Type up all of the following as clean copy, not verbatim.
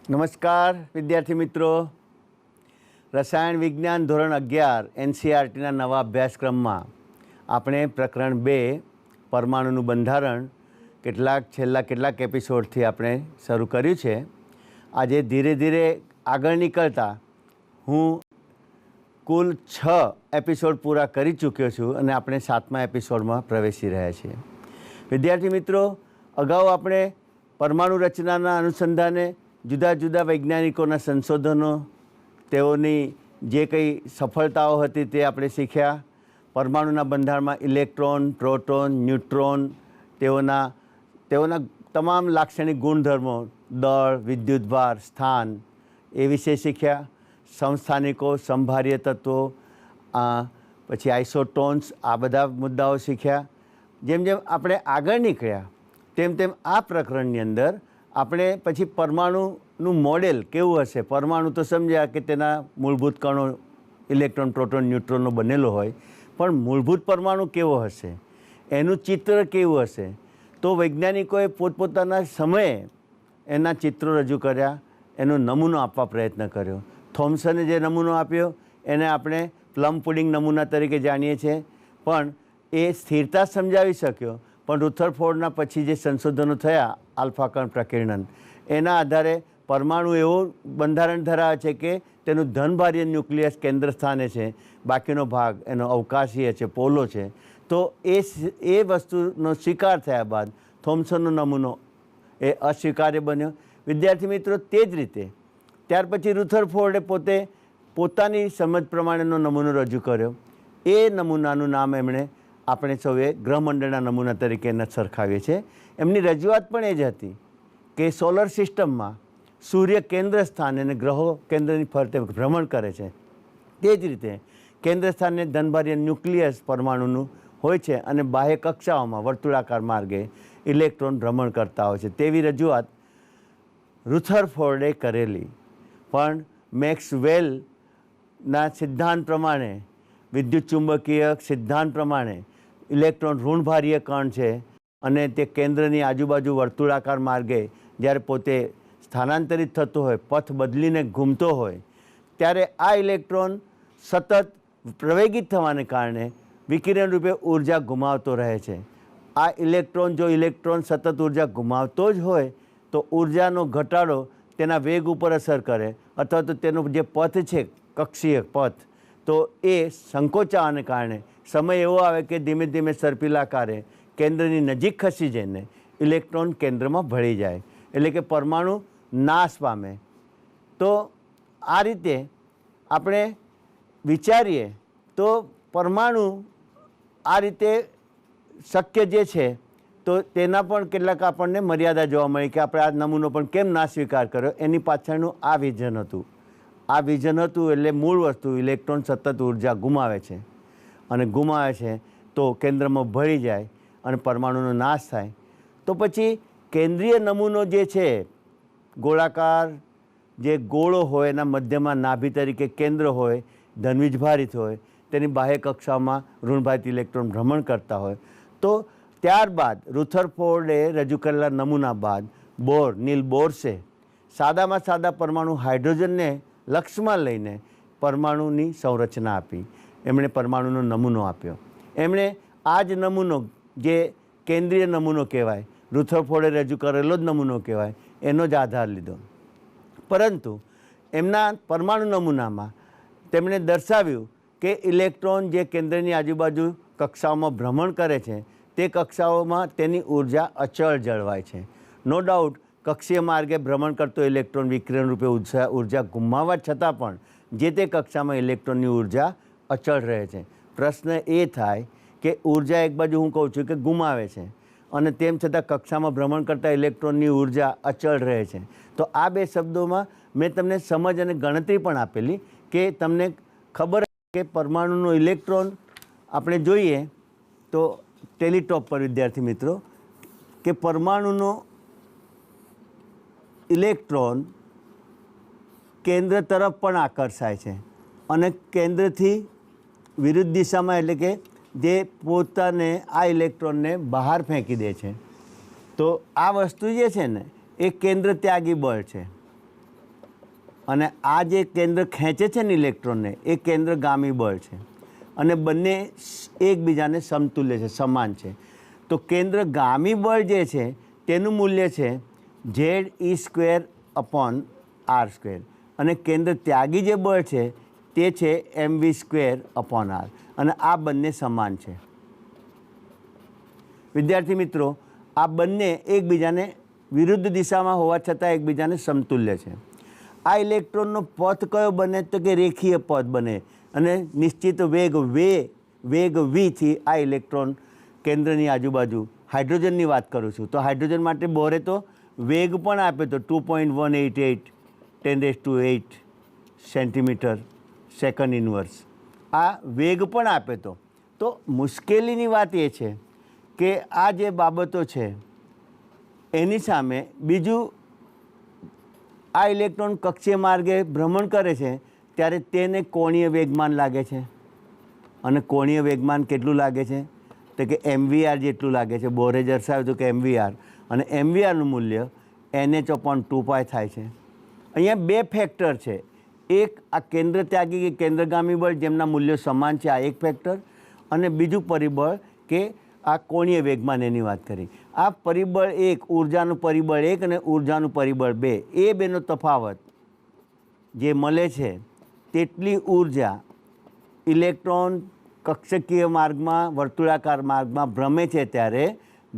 નમસ્કાર વિદ્યાર્થી મિત્રો, રસાયણ વિજ્ઞાન ધોરણ 11 એનસીઈઆરટીના નવા અભ્યાસક્રમમાં આપણે પ્રકરણ 2 પરમાણુનું બંધારણ કેટલાક એપિસોડથી આપણે શરૂ કર્યું છે. આજે ધીરે ધીરે આગળ નીકળતા હું કુલ 6 એપિસોડ પૂરા કરી ચૂક્યો છું અને આપણે 7મા એપિસોડમાં પ્રવેશી રહ્યા છીએ. વિદ્યાર્થી મિત્રો, અગાઉ આપણે પરમાણુ રચનાના અનુસંધાને જુદા જુદા વૈજ્ઞાનિકોના સંશોધનો, તેઓની જે કંઈ સફળતાઓ હતી તે આપણે શીખ્યા. પરમાણુના બંધારણમાં ઇલેક્ટ્રોન, પ્રોટોન, ન્યુટ્રોન, તેઓના તમામ લાક્ષણિક ગુણધર્મો, દળ, વિદ્યુતભાર, સ્થાન એ વિશે શીખ્યા. સમસ્થાનિકો, સમભાર્ય તત્વો, પછી આઇસોટોન્સ, આ બધા મુદ્દાઓ શીખ્યા. જેમ જેમ આપણે આગળ નીકળ્યા તેમ આ પ્રકરણની અંદર આપણે પછી પરમાણુનું મોડેલ કેવું હશે. પરમાણુ તો સમજ્યા કે તેના મૂળભૂત કણો ઇલેક્ટ્રોન, પ્રોટોન, ન્યુટ્રોનનો બનેલો હોય, પણ મૂળભૂત પરમાણુ કેવો હશે, એનું ચિત્ર કેવું હશે. તો વૈજ્ઞાનિકોએ પોતપોતાના સમયે એના ચિત્રો રજૂ કર્યા, એનો નમૂનો આપવા પ્રયત્ન કર્યો. થોમ્સને જે નમૂનો આપ્યો એને આપણે પ્લમ પુડિંગ નમૂના તરીકે જાણીએ છીએ, પણ એ સ્થિરતા સમજાવી શક્યો. પણ રુથરફોર્ડના પછી જે સંશોધનો થયા, આલ્ફા કણ પ્રકીર્ણન, એના આધારે પરમાણુ એવું બંધારણ ધરાવે છે કે તેનું ધનભાર્ય ન્યુક્લિયસ કેન્દ્ર સ્થાને છે, બાકીનો ભાગ એનો અવકાશીય છે, પોલો છે. તો એ વસ્તુનો સ્વીકાર થયા બાદ થોમ્સનનો નમૂનો એ અસ્વીકાર્ય બન્યો. વિદ્યાર્થી મિત્રો, તે જ રીતે ત્યાર પછી રુથરફોર્ડે પોતાની સમજ પ્રમાણેનો નમૂનો રજૂ કર્યો. એ નમૂનાનું નામ એમણે આપણે સૌએ ગ્રહમંડળના નમૂના તરીકે એને સરખાવીએ છીએ. એમની રજૂઆત પણ એ જ હતી કે સોલર સિસ્ટમમાં સૂર્ય કેન્દ્ર સ્થાન અને ગ્રહો કેન્દ્રની ફરતે ભ્રમણ કરે છે. તે જ રીતે કેન્દ્ર સ્થાનને ધનભાર્ય ન્યુક્લિયસ પરમાણુનું હોય છે અને બાહ્ય કક્ષાઓમાં વર્તુળાકાર માર્ગે ઇલેક્ટ્રોન ભ્રમણ કરતા હોય છે. તેવી રજૂઆત રુથરફોર્ડે કરેલી. પણ મેક્સવેલના સિદ્ધાંત પ્રમાણે, વિદ્યુત ચુંબકીય સિદ્ધાંત પ્રમાણે ઇલેક્ટ્રોન ઋણભાર્ય કણ છે અને તે કેન્દ્રની આજુબાજુ વર્તુળાકાર માર્ગે જ્યારે પોતે સ્થાનાંતરિત થતો હોય, પથ બદલીને ઘૂમતો હોય, ત્યારે આ ઇલેક્ટ્રોન સતત પ્રવેગિત થવાને કારણે વિકિરણ રૂપે ઉર્જા ગુમાવતો રહે છે. આ ઇલેક્ટ્રોન સતત ઉર્જા ગુમાવતો જ હોય તો ઉર્જાનો ઘટાડો તેના વેગ ઉપર અસર કરે, અથવા તો તેનો જે પથ છે, કક્ષીય પથ, તો એ સંકોચાવાને કારણે સમય એવો આવે કે ધીમે ધીમે સર્પિલાકારે કેન્દ્રની નજીક ખસી જઈને ઇલેક્ટ્રોન કેન્દ્રમાં ભળી જાય, એટલે કે પરમાણુ નાશ પામે. તો આ રીતે આપણે વિચારીએ તો પરમાણુ આ રીતે શક્ય જે છે, તો તેના પણ કેટલાક આપણને મર્યાદા જોવા મળી કે આપણે આ નમૂનો પણ કેમ ના સ્વીકાર કર્યો. એની પાછળનું આ વિઝન હતું. આ વિઝન હતું એટલે મૂળ વસ્તુ, ઇલેક્ટ્રોન સતત ઉર્જા ગુમાવે છે અને ગુમાવે છે તો કેન્દ્રમાં ભળી જાય અને પરમાણુનો નાશ થાય. તો પછી કેન્દ્રીય નમૂનો જે છે, ગોળાકાર જે ગોળો હોય, એના મધ્યમાં નાભી તરીકે કેન્દ્ર હોય, ધનવીજભારિત હોય, તેની બાહ્ય કક્ષામાં ઋણભારિત ઇલેક્ટ્રોન ભ્રમણ કરતા હોય. તો ત્યારબાદ રુથરફોર્ડે રજૂ કરેલા નમૂના બાદ નીલ બોર્સે સાદામાં સાદા પરમાણુ હાઇડ્રોજનને લક્ષમાં લઈને પરમાણુની સંરચના આપી. એમણે પરમાણુનો નમૂનો આપ્યો. એમણે આ જ નમૂનો, જે કેન્દ્રીય નમૂનો કહેવાય, રુથરફોર્ડે રજૂ કરેલો જ નમૂનો કહેવાય, એનો જ આધાર લીધો. પરંતુ એમના પરમાણુ નમૂનામાં તેમણે દર્શાવ્યું કે ઇલેક્ટ્રોન જે કેન્દ્રની આજુબાજુ કક્ષાઓમાં ભ્રમણ કરે છે, તે કક્ષાઓમાં તેની ઉર્જા અચળ જળવાય છે. નો ડાઉટ કક્ષીય માર્ગે ભ્રમણ કરતો ઇલેક્ટ્રોન વિકિરણ રૂપે ઉર્જા ગુમાવવા છતાં પણ જે તે કક્ષામાં ઇલેક્ટ્રોનની ઉર્જા અચળ રહે છે. પ્રશ્ન એ થાય કે ઉર્જા એક બાજુ હું કહું છું કે ગુમાવે છે, અને તેમ છતાં કક્ષામાં ભ્રમણ કરતા ઇલેક્ટ્રોનની ઉર્જા અચળ રહે છે. તો આ બે શબ્દોમાં મેં તમને સમજ અને ગણતરી પણ આપેલી કે તમને ખબર કે પરમાણુનો ઇલેક્ટ્રોન આપણે જોઈએ તો ટેલિટોપ પર વિદ્યાર્થી મિત્રો, કે પરમાણુનો ઇલેક્ટ્રોન કેન્દ્ર તરફ પણ આકર્ષાય છે અને કેન્દ્રથી વિરુદ્ધ દિશામાં, એટલે કે જે પોતાને આ ઇલેક્ટ્રોનને બહાર ફેંકી દે છે. તો આ વસ્તુ જે છે ને, એ કેન્દ્ર ત્યાગી બળ છે. અને આ જે કેન્દ્ર ખેંચે છે ને ઇલેક્ટ્રોનને એ કેન્દ્રગામી બળ છે અને બંને એકબીજાને સમતુલ્ય છે, સમાન છે. તો કેન્દ્રગામી બળ જે છે તેનું મૂલ્ય છે ZE²/r² અને કેન્દ્ર ત્યાગી જે બળ છે તે છે mv²/r અને આ બંને સમાન છે. વિદ્યાર્થી મિત્રો, આ બંને એકબીજાને વિરુદ્ધ દિશામાં હોવા છતાં એકબીજાને સમતુલ્ય છે. આ ઇલેક્ટ્રોનનો પથ કયો બને તો કે રેખીય પથ બને અને નિશ્ચિત વેગ vથી આ ઇલેક્ટ્રોન કેન્દ્રની આજુબાજુ, હાઇડ્રોજનની વાત કરું છું તો હાઇડ્રોજન માટે બોરે તો વેગ પણ આપ્યો તો 2.188 10⁸ સેન્ટીમીટર સેકન્ડ ઇન્વર્સ. આ વેગ પણ આપ્યો તો. તો મુશ્કેલીની વાત એ છે કે આ જે બાબતો છે એની સામે બીજું, આ ઇલેક્ટ્રોન કક્ષીય માર્ગે ભ્રમણ કરે છે ત્યારે તેને કોણીય વેગમાન લાગે છે. અને કોણીય વેગમાન કેટલું લાગે છે તો કે mvr જેટલું લાગે છે. બોરે દર્શાવ્યું હતું કે mvr, અને mvrનું મૂલ્ય nh/2π થાય છે. અહીંયા બે ફેક્ટર છે. એક આ કેન્દ્ર ત્યાગી કે કેન્દ્રગામી બળ જેમના મૂલ્યો સમાન છે, આ એક ફેક્ટર, અને બીજું પરિબળ કે આ કોણીય વેગમાન, એની વાત કરી. આ પરિબળ એક, ઉર્જાનું પરિબળ એક અને ઉર્જાનું પરિબળ બે, એ બેનો તફાવત જે મળે છે તેટલી ઉર્જા ઇલેક્ટ્રોન કક્ષકીય માર્ગમાં, વર્તુળાકાર માર્ગમાં ભ્રમે છે ત્યારે,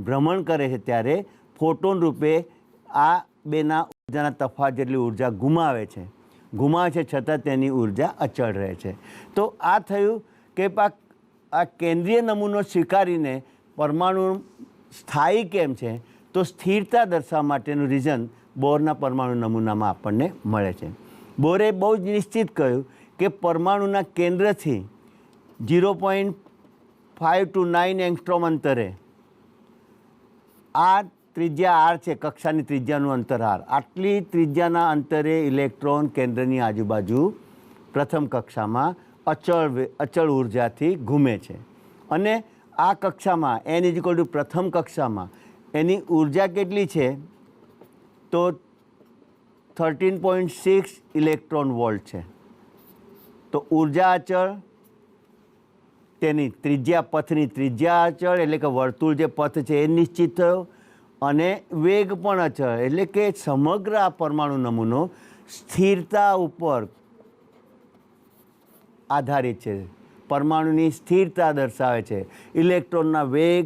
ભ્રમણ કરે છે ત્યારે ફોટોન રૂપે આ બેના ઉર્જાના તફાવત જેટલી ઉર્જા ગુમાવે છે છતાં તેની ઉર્જા અચળ રહે છે. તો આ થયું કે આ કેન્દ્રીય નમૂનો સ્વીકારીને પરમાણુ સ્થાયી કેમ છે તો સ્થિરતા દર્શાવવા માટેનું રીઝન બોરના પરમાણુ નમૂનામાં આપણને મળે છે. બોરે બહુ જ નિશ્ચિત કહ્યું કે પરમાણુના કેન્દ્રથી 0.529 એંગસ્ટ્રોમ અંતરે, આ ત્રિજ્યા r છે, કક્ષાની ત્રિજ્યાનું અંતર r, આટલી ત્રિજ્યાના અંતરે ઇલેક્ટ્રોન કેન્દ્રની આજુબાજુ પ્રથમ કક્ષામાં અચળ ઉર્જાથી ઘૂમે છે. અને આ કક્ષામાં n પ્રથમ કક્ષામાં એની ઉર્જા કેટલી છે તો 13.6 ઇલેક્ટ્રોન વોલ્ટ છે. તો ઉર્જા અચળ, તેની ત્રિજ્યા, પથની ત્રિજ્યા અચળ એટલે કે વર્તુળ જે પથ છે એ નિશ્ચિત થયો, અને વેગ પણ અચળ એટલે કે સમગ્ર આ પરમાણુ નમૂનો સ્થિરતા ઉપર આધારિત છે. પરમાણુની સ્થિરતા દર્શાવે છે. ઇલેક્ટ્રોનના વેગ,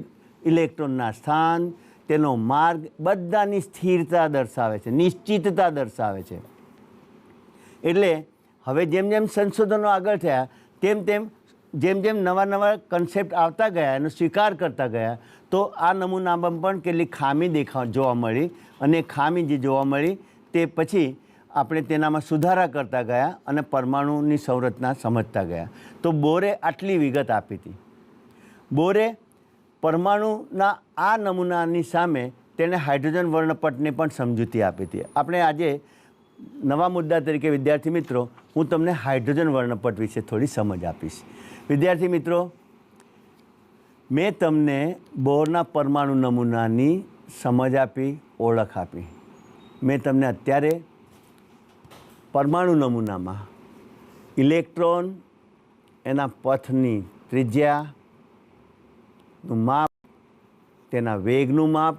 ઇલેક્ટ્રોનના સ્થાન, તેનો માર્ગ બધાની સ્થિરતા દર્શાવે છે, નિશ્ચિતતા દર્શાવે છે. એટલે હવે જેમ જેમ સંશોધનો આગળ થયા જેમ જેમ નવા કન્સેપ્ટ આવતા ગયા, એનો સ્વીકાર કરતા ગયા, તો આ નમૂનામાં પણ કેટલી ખામી જોવા મળી, અને ખામી જે જોવા મળી તે પછી આપણે તેનામાં સુધારા કરતા ગયા અને પરમાણુની સંરચના સમજતા ગયા. તો બોરે આટલી વિગત આપી હતી. બોરે પરમાણુના આ નમૂનાની સામે તેણે હાઇડ્રોજન વર્ણપટને પણ સમજૂતી આપી હતી. આપણે આજે નવા મુદ્દા તરીકે વિદ્યાર્થી મિત્રો હું તમને હાઇડ્રોજન વર્ણપટ વિશે થોડી સમજ આપીશ. વિદ્યાર્થી મિત્રો, મેં તમને બોરના પરમાણુ નમૂનાની સમજ આપી, ઓળખ આપી. મેં તમને અત્યારે પરમાણુ નમૂનામાં ઇલેક્ટ્રોન, એના પથની ત્રિજ્યાનું માપ, તેના વેગનું માપ,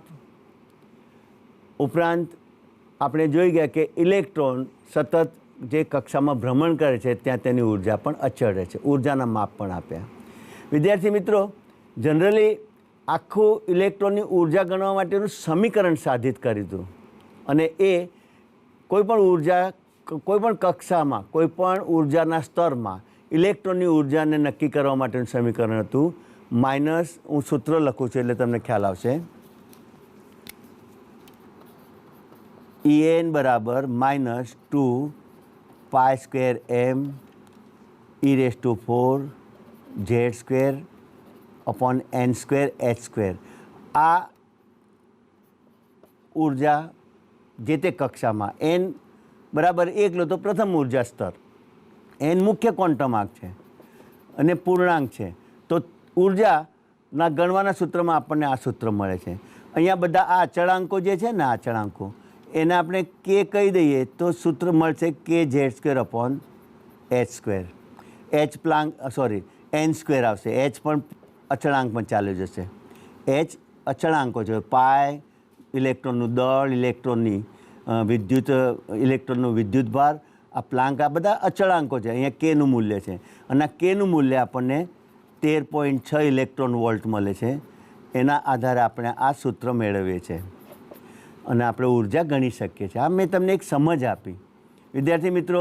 ઉપરાંત આપણે જોઈ ગયા કે ઇલેક્ટ્રોન સતત જે કક્ષામાં ભ્રમણ કરે છે ત્યાં તેની ઉર્જા પણ અચળ રહે છે. ઉર્જાના માપ પણ આપ્યા. વિદ્યાર્થી મિત્રો, જનરલી આખું ઇલેક્ટ્રોનની ઉર્જા ગણવા માટેનું સમીકરણ સાધિત કર્યું હતું, અને એ કોઈપણ ઉર્જા, કોઈપણ કક્ષામાં, કોઈપણ ઉર્જાના સ્તરમાં ઇલેક્ટ્રોનની ઉર્જાને નક્કી કરવા માટેનું સમીકરણ હતું માઇનસ, હું સૂત્ર લખું છું એટલે તમને ખ્યાલ આવશે, En બરાબર -2π² m e⁴z²/n²h². આ ઉર્જા જે તે કક્ષામાં n બરાબર 1 લો તો પ્રથમ ઉર્જા સ્તર, n મુખ્ય ક્વોન્ટમ આંક છે અને પૂર્ણાંક છે. તો ઉર્જાના ગણવાના સૂત્રમાં આપણને આ સૂત્ર મળે છે. અહીંયા બધા આ અચળાંકો જે છે ને, આ અચળાંકો એને આપણે કે કહી દઈએ તો સૂત્ર મળશે kz² h પ્લાન્ક n² આવશે. h પણ અચળાંકમાં ચાલ્યો જશે. h અચળાંકો છે. પાય ઇલેક્ટ્રોનનું દળ, ઇલેક્ટ્રોનનું વિદ્યુત ભાર, આ પ્લાન્ક, આ બધા અચળાંકો છે. અહીંયા કેનું મૂલ્ય છે અને આ કેનું મૂલ્ય આપણને 13.6 ઇલેક્ટ્રોન વોલ્ટ મળે છે. એના આધારે આપણે આ સૂત્ર મેળવીએ છીએ અને આપણે ઉર્જા ગણી શકીએ છીએ. આ મેં તમને એક સમજ આપી. વિદ્યાર્થી મિત્રો,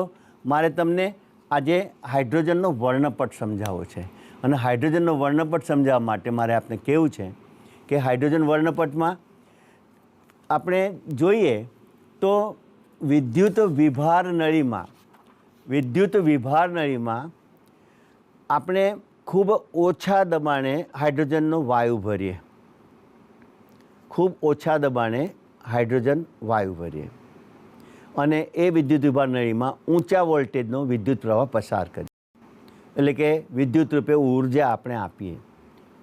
મારે તમને આજે હાઇડ્રોજનનો વર્ણપટ સમજાવવો છે અને હાઇડ્રોજનનો વર્ણપટ સમજાવવા માટે મારે આપને કહેવું છે કે હાઇડ્રોજન વર્ણપટમાં આપણે જોઈએ તો વિદ્યુત વિભાર નળીમાં આપણે ખૂબ ઓછા દબાણે હાઇડ્રોજનનો વાયુ ભરીએ. અને એ વિદ્યુત વિભાર નળીમાં ઊંચા વોલ્ટેજનો વિદ્યુત પ્રવાહ પસાર કરીએ, એટલે કે વિદ્યુત રૂપે ઉર્જા આપણે આપીએ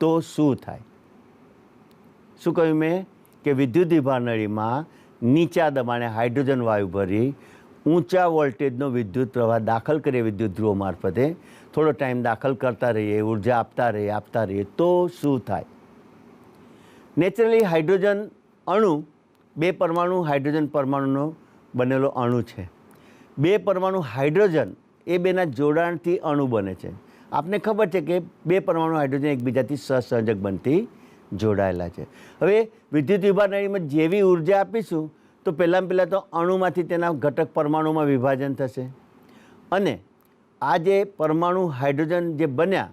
તો શું થાય? શું કહ્યું મેં? કે વિદ્યુત વિભાર નળીમાં નીચા દબાણે હાઇડ્રોજન વાયુ ભરી ઊંચા વોલ્ટેજનો વિદ્યુત પ્રવાહ દાખલ કરીએ વિદ્યુત ધ્રુવો મારફતે, થોડો ટાઈમ દાખલ કરતા રહીએ, ઉર્જા આપતા રહીએ તો શું થાય? નેચરલી હાઇડ્રોજન અણુ 2 પરમાણુ હાઇડ્રોજન પરમાણુનો બનેલો અણુ છે. 2 પરમાણુ હાઇડ્રોજન એ બેના જોડાણથી અણુ બને છે. આપને ખબર છે કે 2 પરમાણુ હાઇડ્રોજન એકબીજાથી સહસંયોજક બનથી જોડાયેલા છે. હવે વિદ્યુત વિભાર નળીમાં જેવી ઉર્જા આપીશું તો પહેલાં તો અણુમાંથી તેના ઘટક પરમાણુમાં વિભાજન થશે અને આ જે પરમાણુ હાઇડ્રોજન જે બન્યા,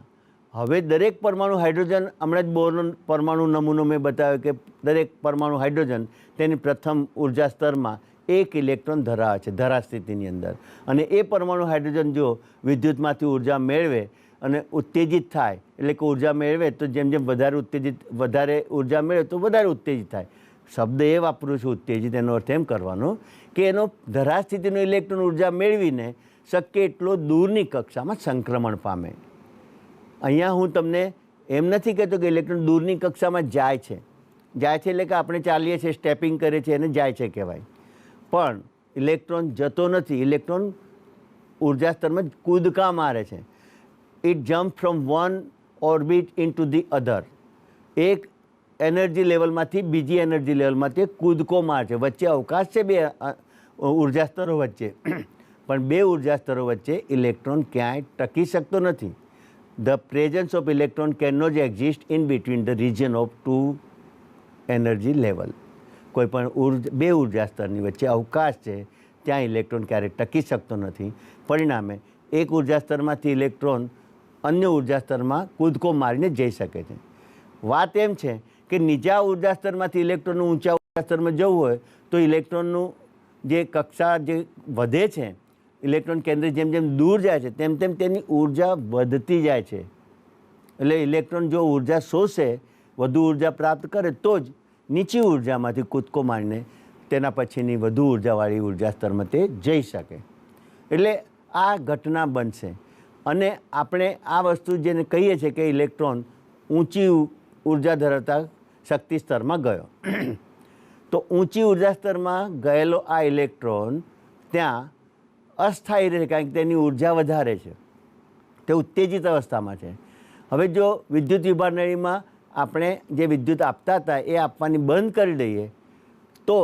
હવે દરેક પરમાણુ હાઇડ્રોજન, હમણાં જ બોરનો પરમાણુ નમૂનો મેં બતાવ્યો કે દરેક પરમાણુ હાઇડ્રોજન તેની પ્રથમ ઉર્જા સ્તરમાં 1 ઇલેક્ટ્રોન ધરાવે છે ધરા સ્થિતિની અંદર. અને એ પરમાણુ હાઇડ્રોજન જો વિદ્યુતમાંથી ઉર્જા મેળવે અને ઉત્તેજિત થાય, એટલે કે ઉર્જા મેળવે તો જેમ વધારે ઉર્જા મેળવે તો વધારે ઉત્તેજિત થાય. શબ્દ એ વાપરું છું ઉત્તેજિત, એનો અર્થ એમ કરવાનો કે એનો ધરા સ્થિતિનો ઇલેક્ટ્રોન ઉર્જા મેળવીને શક્ય એટલો દૂરની કક્ષામાં સંક્રમણ પામે. અહીંયા હું તમને એમ નથી કહેતો કે ઇલેક્ટ્રોન દૂરની કક્ષામાં જાય છે એટલે કે આપણે ચાલીએ છીએ, સ્ટેપિંગ કરીએ છીએ એને જાય છે કહેવાય, પણ ઇલેક્ટ્રોન જતો નથી. ઇલેક્ટ્રોન ઉર્જા સ્તરમાં કૂદકા મારે છે. It jump from one orbit into the other. એક એનર્જી લેવલમાંથી બીજી એનર્જી લેવલમાંથી કૂદકો મારે છે. વચ્ચે અવકાશ છે 2 ઉર્જા સ્તરો વચ્ચે, પણ 2 ઉર્જા સ્તરો વચ્ચે ઇલેક્ટ્રોન ક્યાંય ટકી શકતો નથી. The presence of electron can not exist in between the region of 2 energy level. કોઈ પણ 2 ઉર્જા સ્તરની વચ્ચે અવકાશ છે, ત્યાં ઇલેક્ટ્રોન ક્યારેય ટકી શકતો નથી. પરિણામે એક ઉર્જા સ્તરમાંથી ઇલેક્ટ્રોન અન્ય ઉર્જા સ્તરમાં કૂદકો મારીને જઈ શકે છે. વાત એમ છે કે નીચા ઉર્જા સ્તરમાંથી ઇલેક્ટ્રોનનું ઊંચા ઉર્જા સ્તરમાં જવું હોય તો ઇલેક્ટ્રોનનું જે કક્ષા જે વધે છે, ઇલેક્ટ્રોન કેન્દ્ર જેમ જેમ દૂર જાય છે તેમ તેની ઉર્જા વધતી જાય છે. એટલે ઇલેક્ટ્રોન જો ઉર્જા શોષે, વધુ ઉર્જા પ્રાપ્ત કરે તો જ નીચી ઉર્જામાંથી કૂદકો મારીને તેના પછીની વધુ ઉર્જાવાળી ઉર્જા સ્તરમાં તે જઈ શકે. એટલે આ ઘટના બનશે અને આપણે આ વસ્તુ જેને કહીએ છીએ કે ઇલેક્ટ્રોન ઊંચી ઉર્જા ધરાવતા શક્તિ સ્તરમાં ગયો. તો ઊંચી ઉર્જા સ્તરમાં ગયેલો આ ઇલેક્ટ્રોન ત્યાં અસ્થાયી રહે, કારણ કે તેની ઉર્જા વધારે છે, તે ઉત્તેજિત અવસ્થામાં છે. હવે જો વિદ્યુત વિભાર નળીમાં આપણે જે વિદ્યુત આપતા હતા એ આપવાની બંધ કરી દઈએ તો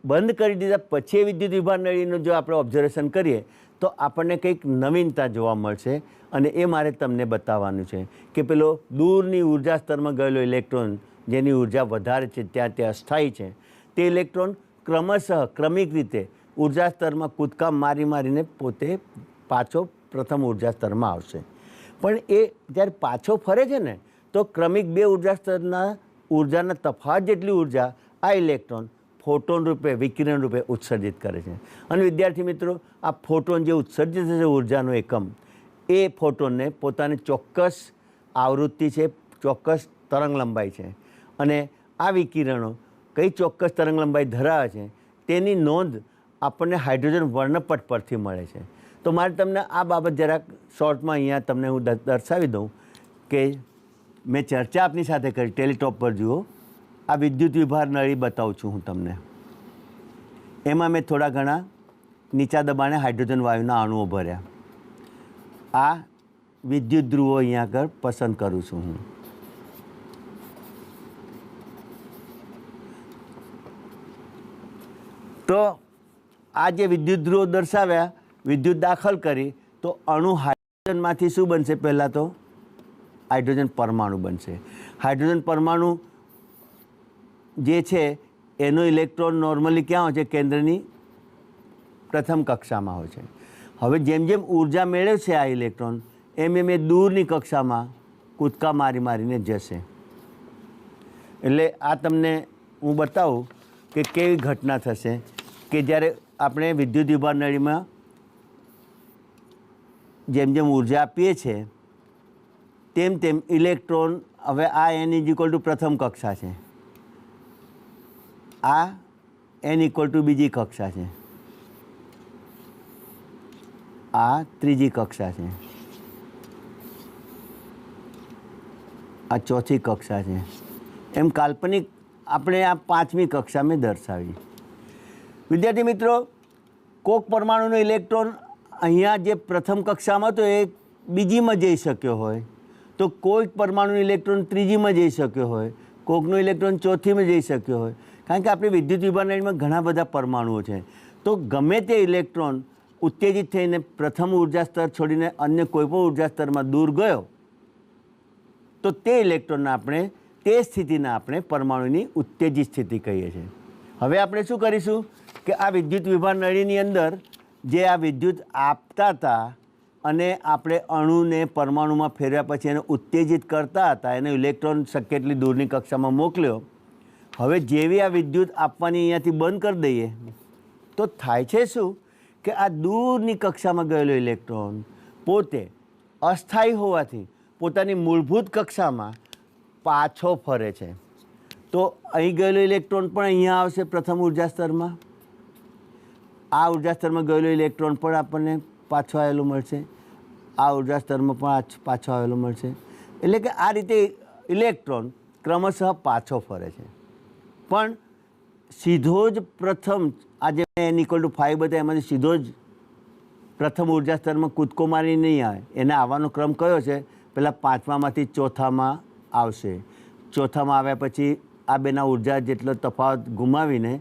બંધ કરી દીધા પછી વિદ્યુત વિભાર નળીનું જો આપણે ઓબ્ઝર્વેશન કરીએ તો આપણને કંઈક નવીનતા જોવા મળશે અને એ મારે તમને બતાવવાનું છે કે પેલો દૂરની ઉર્જા સ્તરમાં ગયેલો ઇલેક્ટ્રોન જેની ઉર્જા વધારે છે ત્યાં તે અસ્થાયી છે, તે ઇલેક્ટ્રોન ક્રમિક રીતે ઉર્જા સ્તરમાં કૂદકા મારીને પોતે પાછો પ્રથમ ઉર્જા સ્તરમાં આવશે. પણ એ જ્યારે પાછો ફરે છે ને તો ક્રમિક 2 ઉર્જા સ્તરના ઉર્જાના તફાવત જેટલી ઉર્જા આ ઇલેક્ટ્રોન ફોટોન રૂપે, વિકિરણ રૂપે ઉત્સર્જિત કરે છે. અને વિદ્યાર્થી મિત્રો, આ ફોટોન જે ઉત્સર્જિત થશે ઉર્જાનો એકમ, એ ફોટોનને પોતાની ચોક્કસ આવૃત્તિ છે, ચોક્કસ તરંગ લંબાઈ છે અને આ વિકિરણો કઈ ચોક્કસ તરંગ લંબાઈ ધરાવે છે તેની નોંધ આપણને હાઇડ્રોજન વર્ણપટ પરથી મળે છે. તો મારે તમને આ બાબત જરાક શોર્ટમાં અહીંયા તમને હું દર્શાવી દઉં કે મેં ચર્ચા આપની સાથે કરી. ટેલિટોપ પર જુઓ, આ વિદ્યુત વિભાર નળી બતાવું છું હું તમને. એમાં મેં થોડા ઘણા નીચા દબાણે હાઇડ્રોજન વાયુના અણુઓ ભર્યા. આ વિદ્યુત ધ્રુવો અહીંયા આગળ પસંદ કરું છું હું. તો આ જે વિદ્યુત ધ્રુવો દર્શાવ્યા, વિદ્યુત દાખલ કરી, તો અણુ હાઇડ્રોજનમાંથી શું બનશે? પહેલાં તો હાઇડ્રોજન પરમાણુ બનશે. હાઇડ્રોજન પરમાણુ જે છે એનો ઇલેક્ટ્રોન નોર્મલી ક્યાં હોય છે? કેન્દ્રની પ્રથમ કક્ષામાં હોય છે. હવે જેમ જેમ ઉર્જા મેળવશે આ ઇલેક્ટ્રોન, એમ એમ એ દૂરની કક્ષામાં કૂદકા મારી મારીને જશે. એટલે આ તમને હું બતાવું કે કેવી ઘટના થશે કે જ્યારે આપણે વિદ્યુત વિભાર નળીમાં જેમ જેમ ઉર્જા આપીએ છીએ તેમ તેમ ઇલેક્ટ્રોન, હવે આ n = પ્રથમ કક્ષા છે, આ n = બીજી કક્ષા છે, આ ત્રીજી કક્ષા છે, આ ચોથી કક્ષા છે. એમ કાલ્પનિક આપણે આ પાંચમી કક્ષા મેં દર્શાવી. વિદ્યાર્થી મિત્રો, કોક પરમાણુનો ઇલેક્ટ્રોન અહીંયા જે પ્રથમ કક્ષામાં હતો એ બીજીમાં જઈ શક્યો હોય, તો કોઈક પરમાણુનો ઇલેક્ટ્રોન ત્રીજીમાં જઈ શક્યો હોય, કોકનો ઇલેક્ટ્રોન ચોથીમાં જઈ શક્યો હોય. કારણ કે આપણી વિદ્યુત વિભાર નળીમાં ઘણા બધા પરમાણુઓ છે. તો ગમે તે ઇલેક્ટ્રોન ઉત્તેજિત થઈને પ્રથમ ઉર્જા સ્તર છોડીને અન્ય કોઈ પણ ઉર્જા સ્તરમાં દૂર ગયો, તો તે ઇલેક્ટ્રોનને આપણે, તે સ્થિતિને આપણે પરમાણુની ઉત્તેજિત સ્થિતિ કહીએ છીએ. હવે આપણે શું કરીશું કે આ વિદ્યુત વિભાર નળીની અંદર જે આ વિદ્યુત આપતા હતા અને આપણે અણુને પરમાણુમાં ફેરવ્યા પછી એને ઉત્તેજિત કરતા હતા, એને ઇલેક્ટ્રોન શક્ય એટલી દૂરની કક્ષામાં મોકલ્યો. હવે જેવી આ વિદ્યુત આપવાની અહીંયાથી બંધ કરી દઈએ તો થાય છે શું કે આ દૂરની કક્ષામાં ગયેલો ઇલેક્ટ્રોન પોતે અસ્થાયી હોવાથી પોતાની મૂળભૂત કક્ષામાં પાછો ફરે છે. તો અહીં ગયેલો ઇલેક્ટ્રોન પણ અહીંયા આવશે પ્રથમ ઉર્જા સ્તરમાં, આ ઉર્જા સ્તરમાં ગયેલો ઇલેક્ટ્રોન પણ આપણને પાછો આવેલો મળશે, આ ઉર્જા સ્તરમાં પણ પાછો આવેલો મળશે. એટલે કે આ રીતે ઇલેક્ટ્રોન ક્રમશઃ પાછો ફરે છે. પણ સીધો જ પ્રથમ, આ જે n = 5 બધા એમાંથી સીધો જ પ્રથમ ઉર્જા સ્તરમાં કૂદકો મારી નહીં આવે. એને આવવાનો ક્રમ કયો છે? પહેલાં પાંચમામાંથી ચોથામાં આવશે, ચોથામાં આવ્યા પછી આ બેના ઉર્જા જેટલો તફાવત ગુમાવીને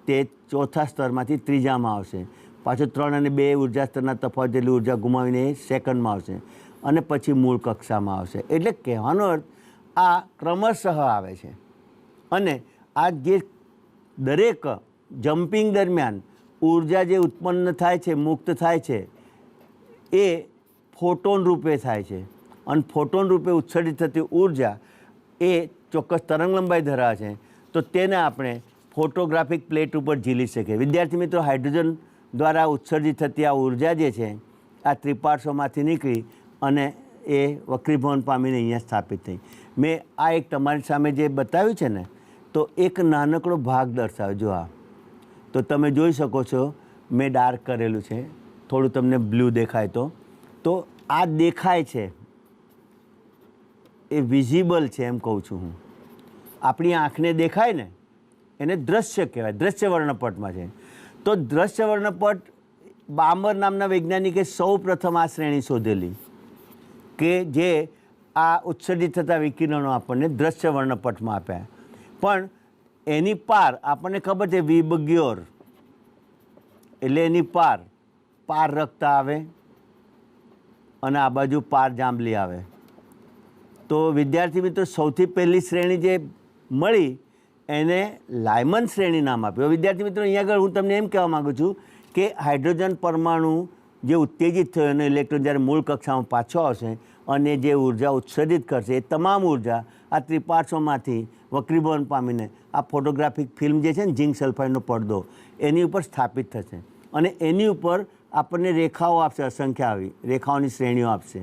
તે ચોથા સ્તરમાંથી ત્રીજામાં આવશે, પાછો 3 અને 2 ઉર્જા સ્તરના તફાવત જેટલી ઉર્જા ગુમાવીને એ સેકન્ડમાં આવશે અને પછી મૂળ કક્ષામાં આવશે. એટલે કહેવાનો અર્થ આ ક્રમશઃ આવે છે. અને આ જે દરેક જમ્પિંગ દરમિયાન ઉર્જા જે ઉત્પન્ન થાય છે, મુક્ત થાય છે, એ ફોટોન રૂપે થાય છે. અને ફોટોન રૂપે ઉત્સર્જિત થતી ઉર્જા એ ચોક્કસ તરંગલંબાઈ ધરાવે છે. તો તેને આપણે ફોટોગ્રાફિક પ્લેટ ઉપર ઝીલી શકીએ. વિદ્યાર્થી મિત્રો, હાઇડ્રોજન દ્વારા ઉત્સર્જિત થતી આ ઉર્જા જે છે આ ત્રિપાર્શ્વમાંથી નીકળી અને એ વક્રીભવન પામીને અહીંયા સ્થાપિત થઈ. મેં આ એક તમારી સામે જે બતાવ્યું છે ને, તો એક નાનકડો ભાગ દર્શાવ્યો. આ તો તમે જોઈ શકો છો, મેં ડાર્ક કરેલું છે, થોડું તમને બ્લુ દેખાય તો આ દેખાય છે એ વિઝિબલ છે એમ કહું છું હું. આપણી આંખને દેખાય ને એને દ્રશ્ય કહેવાય, દ્રશ્ય વર્ણપટમાં છે. તો દ્રશ્ય વર્ણપટ બામર નામના વૈજ્ઞાનિકે સૌ પ્રથમ આ શ્રેણી શોધેલી કે જે આ ઉત્સર્જિત થતા વિકિરણો આપણને દ્રશ્ય વર્ણપટમાં આપ્યા. પણ એની પાર આપણને ખબર છે વિબગ્યોર એટલે એની પાર રક્ત આવે અને આ બાજુ પાર જાંબલી આવે. તો વિદ્યાર્થી મિત્રો, સૌથી પહેલી શ્રેણી જે મળી એને લાયમન શ્રેણી નામ આપ્યું. વિદ્યાર્થી મિત્રો, અહીંયા આગળ હું તમને એમ કહેવા માગું છું કે હાઇડ્રોજન પરમાણુ જે ઉત્તેજિત થયો અને ઇલેક્ટ્રોન જ્યારે મૂળ કક્ષામાં પાછો આવશે અને જે ઉર્જા ઉત્સર્જિત કરશે એ તમામ ઉર્જા આ ત્રિપાર્શ્વમાંથી વક્રીભવન પામીને આ ફોટોગ્રાફિક ફિલ્મ જે છે ને, ઝિંક સલ્ફાઇડનો પડદો, એની ઉપર સ્થાપિત થશે અને એની ઉપર આપણને રેખાઓ આપશે, અસંખ્ય આવી રેખાઓની શ્રેણીઓ આપશે.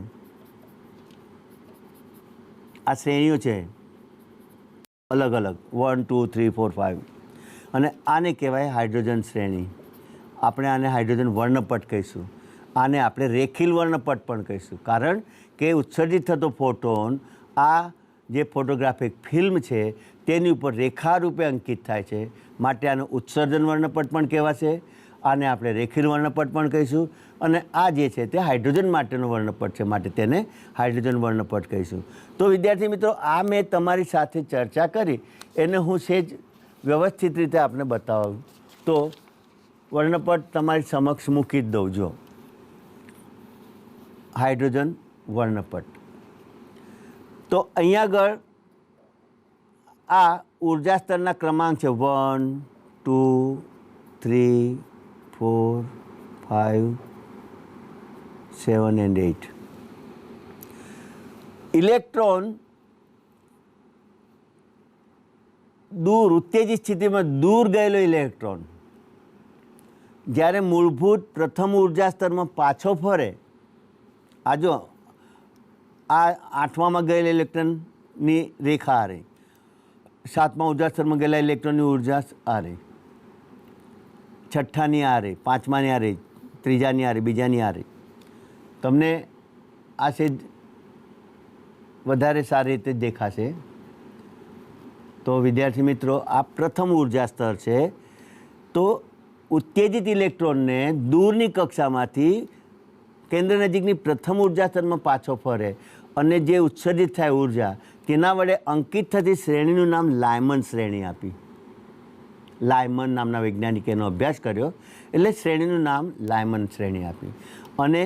આ શ્રેણીઓ છે અલગ અલગ, 1 2 3 4 5, અને આને કહેવાય હાઇડ્રોજન શ્રેણી. આપણે આને હાઇડ્રોજન વર્ણપટ કહીશું, આને આપણે રેખીલ વર્ણપટ પણ કહીશું. કારણ કે ઉત્સર્જિત થતો ફોટોન આ જે ફોટોગ્રાફિક ફિલ્મ છે તેની ઉપર રેખા રૂપે અંકિત થાય છે, માટે આનું ઉત્સર્જન વર્ણપટ પણ કહેવાશે. આને આપણે રેખીય વર્ણપટ પણ કહીશું. અને આ જે છે તે હાઇડ્રોજન માટેનો વર્ણપટ છે, માટે તેને હાઇડ્રોજન વર્ણપટ કહીશું. તો વિદ્યાર્થી મિત્રો, આ મેં તમારી સાથે ચર્ચા કરી એને હું સહેજ વ્યવસ્થિત રીતે આપણે બતાવું. તો વર્ણપટ તમારી સમક્ષ મૂકી જ દઉં. જો હાઇડ્રોજન વર્ણપટ, તો અહીંયા આગળ આ ઉર્જા સ્તરના ક્રમાંક છે 1, 2, 3, 4, 5, 7 and 8. ઇલેક્ટ્રોન દૂર ઉત્તેજિત સ્થિતિમાં દૂર ગયેલો ઇલેક્ટ્રોન જ્યારે મૂળભૂત પ્રથમ ઉર્જા સ્તરમાં પાછો ફરે, આ જો આ 8મામાં ગયેલા ઇલેક્ટ્રોનની રેખા આ રહી, 7મા ઉર્જા સ્તરમાં ગયેલા ઇલેક્ટ્રોનની ઉર્જા આ રહી, 6ઠ્ઠાની આ રહી, 5માની આ રહી, 3જાની આ રહી, 2જાની આ રહી. તમને આ સહેજ વધારે સારી રીતે દેખાશે. તો વિદ્યાર્થી મિત્રો, આ પ્રથમ ઉર્જા સ્તર છે. તો ઉત્તેજિત ઇલેક્ટ્રોનને દૂરની કક્ષામાંથી કેન્દ્ર નજીકની પ્રથમ ઉર્જા સ્તરમાં પાછો ફરે અને જે ઉત્સર્જિત થાય ઉર્જા, તેના વડે અંકિત થતી શ્રેણીનું નામ લાયમન શ્રેણી આપી. લાયમન નામના વૈજ્ઞાનિકે એનો અભ્યાસ કર્યો એટલે શ્રેણીનું નામ લાયમન શ્રેણી આપી. અને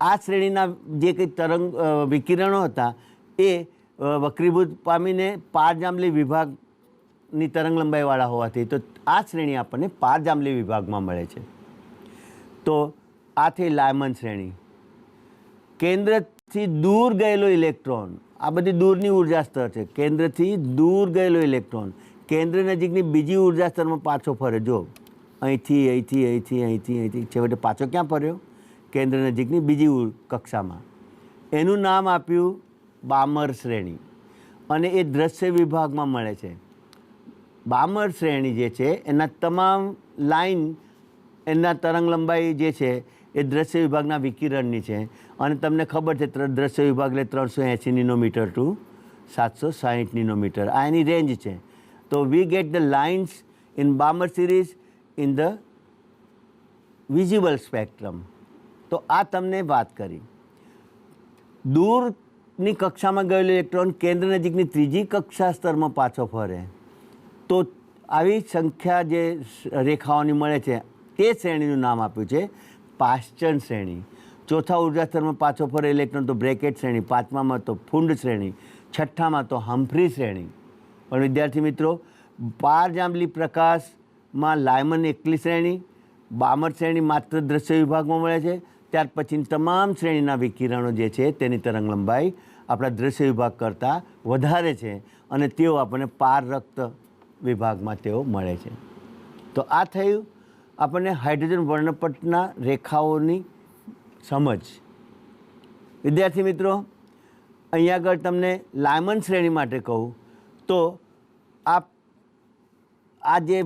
આ શ્રેણીના જે કંઈ તરંગ વિકિરણો હતા એ વક્રીભૂત પામીને પારજાંબલી વિભાગની તરંગ લંબાઈવાળા હોવાથી તો આ શ્રેણી આપણને પારજાંબલી વિભાગમાં મળે છે. તો આ થઈ લાયમન શ્રેણી. કેન્દ્રથી દૂર ગયેલો ઇલેક્ટ્રોન, આ બધી દૂરની ઉર્જા સ્તર છે. કેન્દ્રથી દૂર ગયેલો ઇલેક્ટ્રોન કેન્દ્ર નજીકની બીજી ઉર્જા સ્તરમાં પાછો ફરે. જો અહીંથી અહીંથી અહીંથી અહીંથી અહીંથી છેવટે પાછો ક્યાં ફર્યો? કેન્દ્ર નજીકની બીજી કક્ષામાં. એનું નામ આપ્યું બામર શ્રેણી અને એ દ્રશ્ય વિભાગમાં મળે છે. બામર શ્રેણી જે છે એના તમામ લાઈન, એના તરંગ લંબાઈ જે છે એ દ્રશ્ય વિભાગના વિકિરણની છે. અને તમને ખબર છે દ્રશ્ય વિભાગ એટલે 380 નેનોમીટર ટુ 760 નેનોમીટર આ એની રેન્જ છે. તો we get the lines in બામર series in the visible spectrum. તો આ તમને વાત કરી. દૂરની કક્ષામાં ગયેલો ઇલેક્ટ્રોન કેન્દ્ર નજીકની ત્રીજી કક્ષા સ્તરમાં પાછો ફરે તો આવી સંખ્યા જે રેખાઓની મળે છે તે શ્રેણીનું નામ આપ્યું છે પાશ્ચન શ્રેણી. ચોથા ઉર્જા સ્તરમાં પાછો ફરે ઇલેક્ટ્રોન તો બ્રેકેટ શ્રેણી, 5મામાં તો ફુંડ શ્રેણી, 6ઠ્ઠામાં તો હમ્ફ્રી શ્રેણી. પણ વિદ્યાર્થી મિત્રો, પારજાંબલી પ્રકાશમાં લાયમન એકલી શ્રેણી, બામર શ્રેણી માત્ર દ્રશ્ય વિભાગમાં મળે છે. ત્યાર પછીની તમામ શ્રેણીના વિકિરણો જે છે તેની તરંગ લંબાઈ આપણા દ્રશ્ય વિભાગ કરતાં વધારે છે અને તેઓ આપણને પારરક્ત વિભાગમાં તેઓ મળે છે. તો આ થયું આપણને હાઇડ્રોજન વર્ણપટના રેખાઓની સમજ. વિદ્યાર્થી મિત્રો, અહીંયા આગળ તમને લાયમન શ્રેણી માટે કહું તો આ જે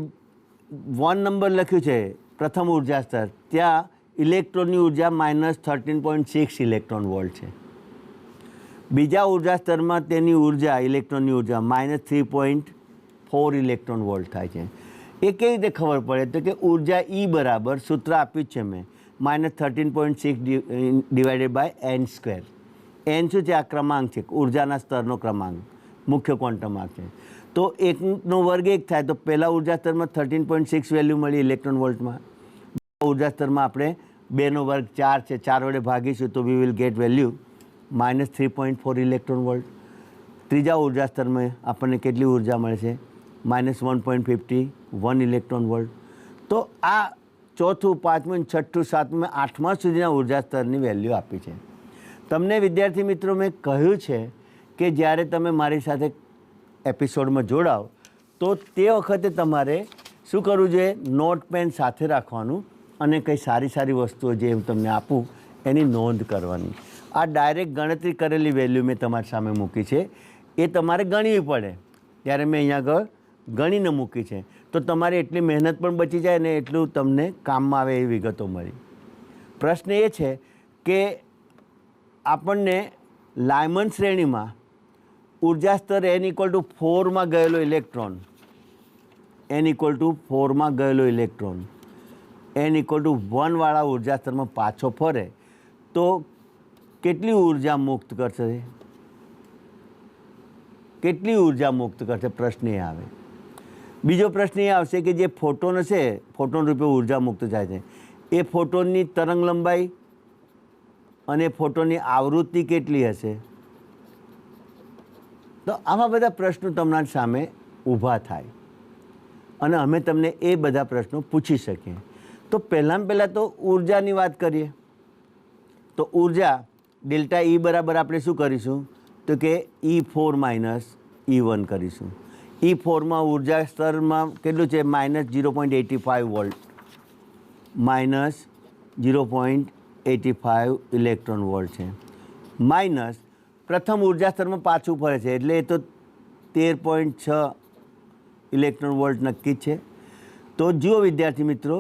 1 નંબર લખ્યું છે પ્રથમ ઉર્જા સ્તર, ત્યાં ઇલેક્ટ્રોનની ઉર્જા -13.6 ઇલેક્ટ્રોન વોલ્ટ છે. બીજા ઉર્જા સ્તરમાં તેની ઉર્જા, ઇલેક્ટ્રોનની ઉર્જા -3.4 ઇલેક્ટ્રોન વોલ્ટ થાય છે. એ કેવી રીતે ખબર પડે? તો કે ઉર્જા E બરાબર સૂત્ર આપ્યું જ છે મેં, -13.6 ડિવાઇડેડ બાય n². n શું છે? આ ક્રમાંક છે, ઉર્જાના સ્તરનો ક્રમાંક, મુખ્ય ક્વોન્ટમ આંક છે. તો 1નો વર્ગ 1 થાય તો પહેલા ઉર્જા સ્તરમાં 13.6 વેલ્યુ મળી ઇલેક્ટ્રોન વોલ્ટમાં. ઉર્જા સ્તરમાં આપણે 2નો વર્ગ 4 છે, 4 વડે ભાગીશું તો we will get value -3.4 electron volt. ત્રીજા ઉર્જા સ્તરમાં આપણને કેટલી ઉર્જા મળે છે? -1.51 ઇલેક્ટ્રોન વોલ્ટ. તો આ ચોથું, પાંચમું, છઠ્ઠું, સાતમું, 8મા સુધીના ઉર્જા સ્તરની વેલ્યુ આપી છે. તમને વિદ્યાર્થી મિત્રો મેં કહ્યું છે કે જ્યારે તમે મારી સાથે એપિસોડમાં જોડાઓ તો તે વખતે તમારે શું કરવું જોઈએ? નોટ પેન સાથે રાખવાનું અને કંઈ સારી સારી વસ્તુઓ જે હું તમને આપું એની નોંધ કરવાની. આ ડાયરેક્ટ ગણતરી કરેલી વેલ્યુ મેં તમારી સામે મૂકી છે, એ તમારે ગણવી પડે. ત્યારે મેં અહીંયા આગળ ગણીને મૂકી છે તો તમારી એટલી મહેનત પણ બચી જાય અને એટલું તમને કામમાં આવે એવી વિગતો મળી. પ્રશ્ન એ છે કે આપણને લાયમન શ્રેણીમાં ઉર્જા સ્તર n=4 માં ગયેલો ઇલેક્ટ્રોન, n=4 માં ગયેલો ઇલેક્ટ્રોન n=1 વાળા ઉર્જા સ્તરમાં પાછો ફરે તો કેટલી ઉર્જા મુક્ત કરશે? કેટલી ઉર્જા મુક્ત કરશે? પ્રશ્ન એ આવે. બીજો પ્રશ્ન એ આવશે કે જે ફોટોન છે, ફોટોન રૂપે ઉર્જા મુક્ત થાય છે, એ ફોટોનની તરંગ લંબાઈ અને ફોટોનની આવૃત્તિ કેટલી હશે? તો આવા બધા પ્રશ્નો તમારી સામે ઊભા થાય અને અમે તમને એ બધા પ્રશ્નો પૂછી શકીએ. તો પહેલાં તો ઉર્જાની વાત કરીએ. તો ઉર્જા ડેલ્ટા E બરાબર આપણે શું કરીશું? તો કે E4 - E1 કરીશું. E4માં ઉર્જા સ્તરમાં કેટલું છે? -0.85 વોલ્ટ, -0.85 ઇલેક્ટ્રોન વોલ્ટ છે. માઇનસ પ્રથમ ઉર્જા સ્તરમાં પાછું ફરે છે એટલે એ તો 13.6 ઇલેક્ટ્રોન વોલ્ટ નક્કી છે. તો જુઓ વિદ્યાર્થી મિત્રો,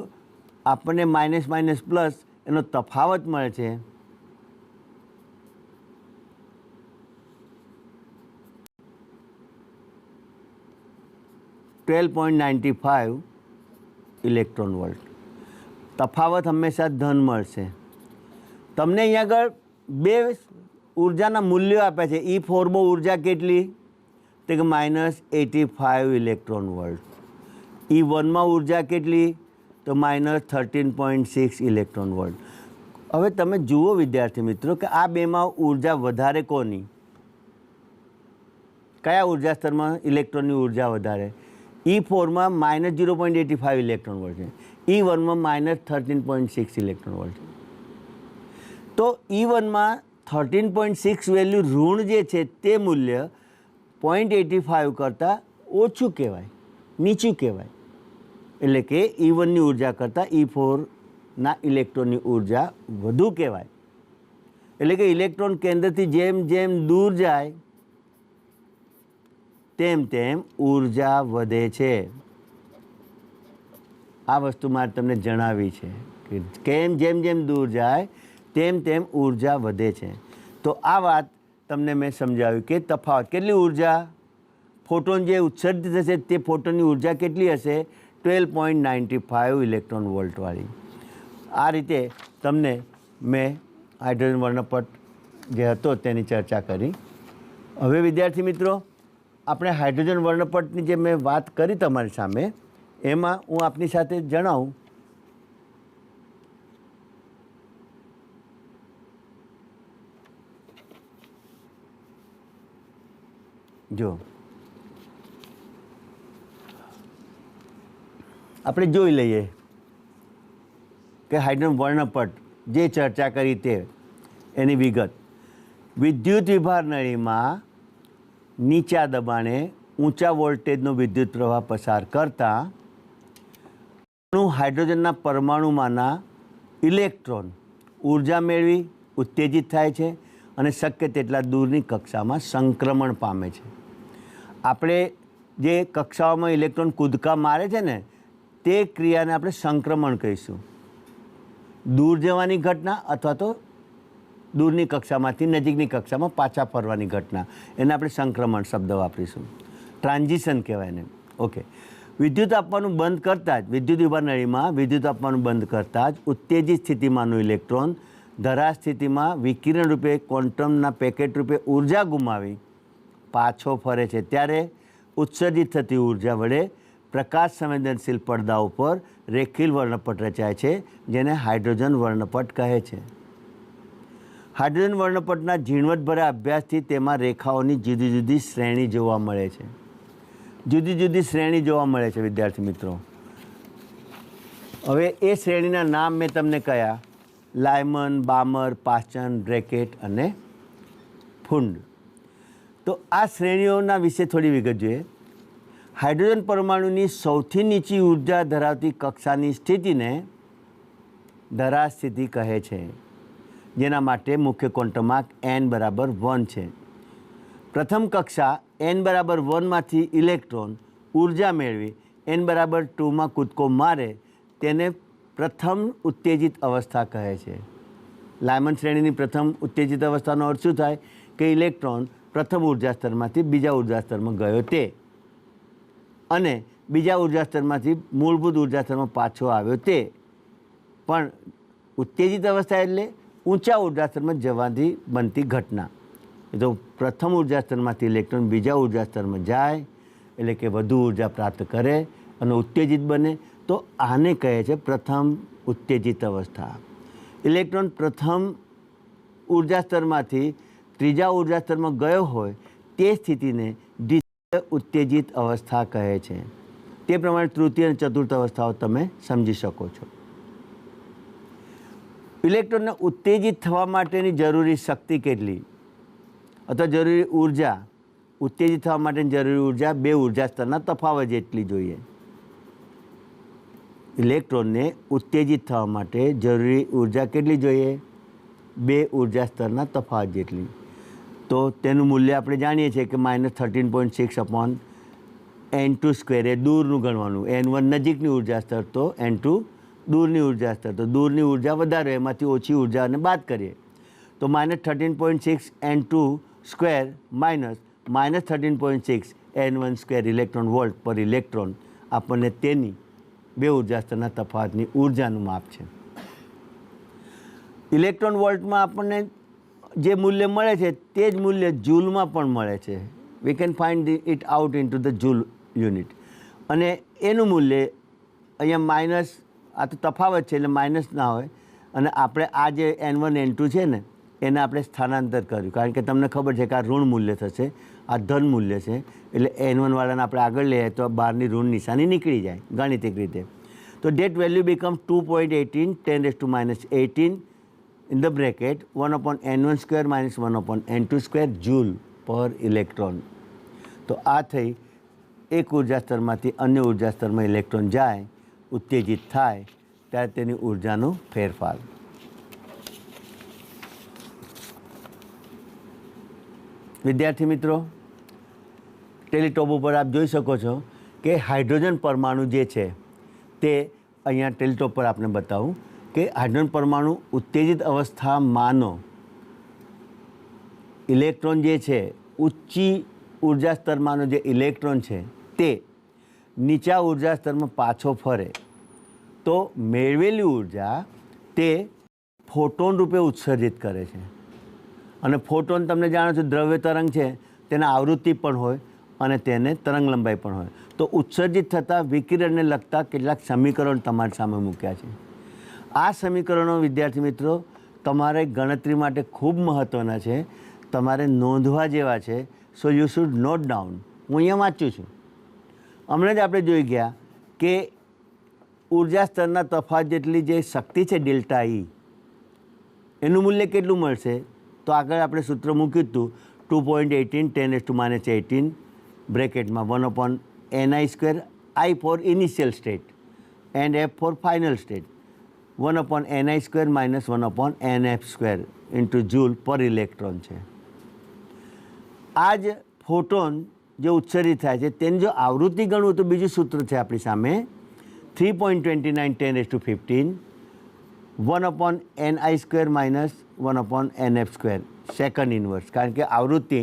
આપણને માઇનસ માઇનસ પ્લસ એનો તફાવત મળે છે. $12.95 ઇલેક્ટ્રોન વોલ્ટ. તફાવત હંમેશા ધન મળશે. તમને અહીંયા આગળ બે ઉર્જાના મૂલ્યો આપ્યા છે. E4માં ઉર્જા કેટલી? તો કે -85 ઇલેક્ટ્રોન વોલ્ટ. E1માં ઉર્જા કેટલી? તો -13.6 ઇલેક્ટ્રોન વોલ્ટ. હવે તમે જુઓ વિદ્યાર્થી મિત્રો કે આ બેમાં ઉર્જા વધારે કોની? કયા ઉર્જા સ્તરમાં ઇલેક્ટ્રોનની ઉર્જા વધારે? E4માં -0.85 ઇલેક્ટ્રોન વોલ્ટ છે, E1માં -13.6 ઇલેક્ટ્રોન વોલ્ટ છે. તો E1માં 13.6 વેલ્યુ ઋણ જે છે તે મૂલ્ય 0.85 કરતાં ઓછું કહેવાય, નીચું કહેવાય. એટલે કે E1ની ઉર્જા કરતાં E4ના ઇલેક્ટ્રોનની ઉર્જા વધુ કહેવાય. એટલે કે ઇલેક્ટ્રોન કેન્દ્રથી જેમ જેમ દૂર જાય તેમ તેમ ઉર્જા વધે છે. આ વસ્તુ મારે તમને જણાવી છે કે કેમ જેમ જેમ દૂર જાય તેમ તેમ ઉર્જા વધે છે. તો આ વાત તમને મેં સમજાવ્યું કે તફાવત કેટલી ઉર્જા ફોટોન જે ઉત્સર્જિત થશે તે ફોટોનની ઉર્જા કેટલી હશે? 12.95 ઇલેક્ટ્રોન વોલ્ટવાળી. આ રીતે તમને મેં હાઇડ્રોજન વર્ણપટ જે હતો તેની ચર્ચા કરી. હવે વિદ્યાર્થી મિત્રો, આપણે હાઇડ્રોજન વર્ણપટની જે મેં વાત કરી તમારી સામે, એમાં હું આપની સાથે જણાવું. જો આપણે જોઈ લઈએ કે હાઇડ્રોજન વર્ણપટ જે ચર્ચા કરી તે એની વિગત. વિદ્યુત વિભાર નળીમાં નીચા દબાણે ઊંચા વોલ્ટેજનો વિદ્યુત પ્રવાહ પસાર કરતા હાઇડ્રોજનના પરમાણુમાંના ઇલેક્ટ્રોન ઉર્જા મેળવી ઉત્તેજિત થાય છે અને શક્ય તેટલા દૂરની કક્ષામાં સંક્રમણ પામે છે. આપણે જે કક્ષાઓમાં ઇલેક્ટ્રોન કૂદકા મારે છે ને તે ક્રિયાને આપણે સંક્રમણ કહીશું. દૂર જવાની ઘટના અથવા તો દૂરની કક્ષામાંથી નજીકની કક્ષામાં પાછા ફરવાની ઘટના, એને આપણે સંક્રમણ શબ્દ વાપરીશું. ટ્રાન્ઝિશન કહેવાય એને. ઓકે. વિદ્યુત આપવાનું બંધ કરતાં જ, વિદ્યુત વિભાર નળીમાં વિદ્યુત આપવાનું બંધ કરતાં જ ઉત્તેજિત સ્થિતિમાંનો ઇલેક્ટ્રોન ધરા સ્થિતિમાં વિકિરણ રૂપે ક્વોન્ટમના પેકેટ રૂપે ઉર્જા ગુમાવી પાછો ફરે છે. ત્યારે ઉત્સર્જિત થતી ઉર્જા વડે પ્રકાશ સંવેદનશીલ પડદા ઉપર રેખીય વર્ણપટ રચાય છે, જેને હાઇડ્રોજન વર્ણપટ કહે છે. હાઇડ્રોજન વર્ણપટના ઝીણવટભર્યા અભ્યાસથી તેમાં રેખાઓની જુદી જુદી શ્રેણી જોવા મળે છે. જુદી જુદી શ્રેણી જોવા મળે છે વિદ્યાર્થી મિત્રો. હવે એ શ્રેણીના નામ મેં તમને કયા? લાયમન, બામર, પાસ્ચન, બ્રેકેટ અને ફુંડ. તો આ શ્રેણીઓના વિશે થોડી વિગત જોઈએ. હાઇડ્રોજન પરમાણુની સૌથી નીચી ઉર્જા ધરાવતી કક્ષાની સ્થિતિને ધરા સ્થિતિ કહે છે, જેના માટે મુખ્ય ક્વોન્ટમ આંક n બરાબર 1 છે. પ્રથમ કક્ષા n બરાબર 1માંથી ઇલેક્ટ્રોન ઉર્જા મેળવી n બરાબર 2માં કૂદકો મારે તેને પ્રથમ ઉત્તેજિત અવસ્થા કહે છે. લાયમન શ્રેણીની પ્રથમ ઉત્તેજિત અવસ્થાનો અર્થ શું થાય? કે ઇલેક્ટ્રોન પ્રથમ ઉર્જા સ્તરમાંથી બીજા ઉર્જા સ્તરમાં ગયો તે, અને બીજા ઉર્જા સ્તરમાંથી મૂળભૂત ઉર્જા સ્તરમાં પાછો આવ્યો તે. પણ ઉત્તેજિત અવસ્થા એટલે ઊંચા ઉર્જા સ્તરમાં જવાથી બનતી ઘટના. તો પ્રથમ ઉર્જા સ્તરમાંથી ઇલેક્ટ્રોન બીજા ઉર્જા સ્તરમાં જાય એટલે કે વધુ ઉર્જા પ્રાપ્ત કરે અને ઉત્તેજિત બને, તો આને કહે છે પ્રથમ ઉત્તેજિત અવસ્થા. ઇલેક્ટ્રોન પ્રથમ ઉર્જા સ્તરમાંથી ત્રીજા ઉર્જા સ્તરમાં ગયો હોય તે સ્થિતિને દ્વિતીય ઉત્તેજિત અવસ્થા કહે છે. તે પ્રમાણે તૃતીય અને ચતુર્થ અવસ્થાઓ તમે સમજી શકો છો. ઇલેક્ટ્રોનને ઉત્તેજિત થવા માટેની જરૂરી શક્તિ કેટલી અથવા જરૂરી ઉર્જા, ઉત્તેજિત થવા માટેની જરૂરી ઉર્જા બે ઉર્જા સ્તરના તફાવત જેટલી જોઈએ. ઇલેક્ટ્રોનને ઉત્તેજિત થવા માટે જરૂરી ઉર્જા કેટલી જોઈએ? બે ઉર્જા સ્તરના તફાવત જેટલી. તો તેનું મૂલ્ય આપણે જાણીએ છીએ કે -13.6/n², એ દૂરનું ગણવાનું. n1 નજીકની ઉર્જા સ્તર તો n2 દૂરની ઉર્જા સ્તર. તો દૂરની ઉર્જા વધારે, એમાંથી ઓછી ઉર્જાને બાદ કરીએ તો -13.6n²- -13.6n1² ઇલેક્ટ્રોન વોલ્ટ પર ઇલેક્ટ્રોન આપણને તેની બે ઉર્જા સ્તરના તફાવતની ઉર્જાનું માપ છે. ઇલેક્ટ્રોન વોલ્ટમાં આપણને જે મૂલ્ય મળે છે તે જ મૂલ્ય જૂલમાં પણ મળે છે. We can find it out into the joule unit. અને એનું મૂલ્ય અહીંયા માઇનસ, આ તો તફાવત છે એટલે માઇનસ ના હોય. અને આપણે આ જે n1 n2 છે ને એને આપણે સ્થાનાંતર કર્યું, કારણ કે તમને ખબર છે કે આ ઋણ મૂલ્ય થશે, આ ધન મૂલ્ય છે, એટલે n1 વાળાને આપણે આગળ લઈએ તો બહારની ઋણ નિશાની નીકળી જાય ગાણિતિક રીતે. તો date value become 2.18 10⁻18 in the bracket 1/n1² - 1/n2² joule પર ઇલેક્ટ્રોન. તો આ થઈ એક ઉર્જા સ્તરમાંથી અન્ય ઉર્જા સ્તરમાં ઇલેક્ટ્રોન જાય, ઉત્તેજિત થાય ત્યારે તેની ઉર્જાનો ફેરફાર. વિદ્યાર્થી મિત્રો, ટેલિટોપ ઉપર આપ જોઈ શકો છો કે હાઇડ્રોજન પરમાણુ જે છે તે અહીંયા ટેલિટોપ પર આપને બતાવું કે હાઇડ્રોજન પરમાણુ ઉત્તેજિત અવસ્થામાંનો ઇલેક્ટ્રોન જે છે, ઊંચી ઉર્જા સ્તરમાંનો જે ઇલેક્ટ્રોન છે તે નીચા ઉર્જા સ્તરમાં પાછો ફરે તો મેળવેલી ઉર્જા તે ફોટોન રૂપે ઉત્સર્જિત કરે છે. અને ફોટોન તમને જાણો છો દ્રવ્ય તરંગ છે, તેના આવૃત્તિ પણ હોય અને તેને તરંગ લંબાઈ પણ હોય. તો ઉત્સર્જિત થતાં વિકિરણને લગતા કેટલાક સમીકરણ તમારી સામે મૂક્યા છે. આ સમીકરણો વિદ્યાર્થી મિત્રો તમારે ગણતરી માટે ખૂબ મહત્ત્વના છે, તમારે નોંધવા જેવા છે. સો યુ શુડ નોટ ડાઉન. હું અહીંયા વાંચું છું. હમણાં જ આપણે જોઈ ગયા કે ઉર્જા સ્તરના તફાવત જેટલી જે શક્તિ છે ડેલ્ટા E, એનું મૂલ્ય કેટલું મળશે? તો આગળ આપણે સૂત્ર મૂક્યું હતું 2.18 10⁻18 બ્રેકેટમાં 1/ni², I for initial state and F for final state, 1/ni² - 1/nf² into joule પર ઇલેક્ટ્રોન છે. આ જ ફોટોન જે ઉત્સર્જિત થાય છે તેની જો આવૃત્તિ ગણવું તો બીજું સૂત્ર છે આપણી સામે 3.29 10⁻15 1/ni² - 1/nf², સેકન્ડ ઇન્વર્સ. કારણ કે આવૃત્તિ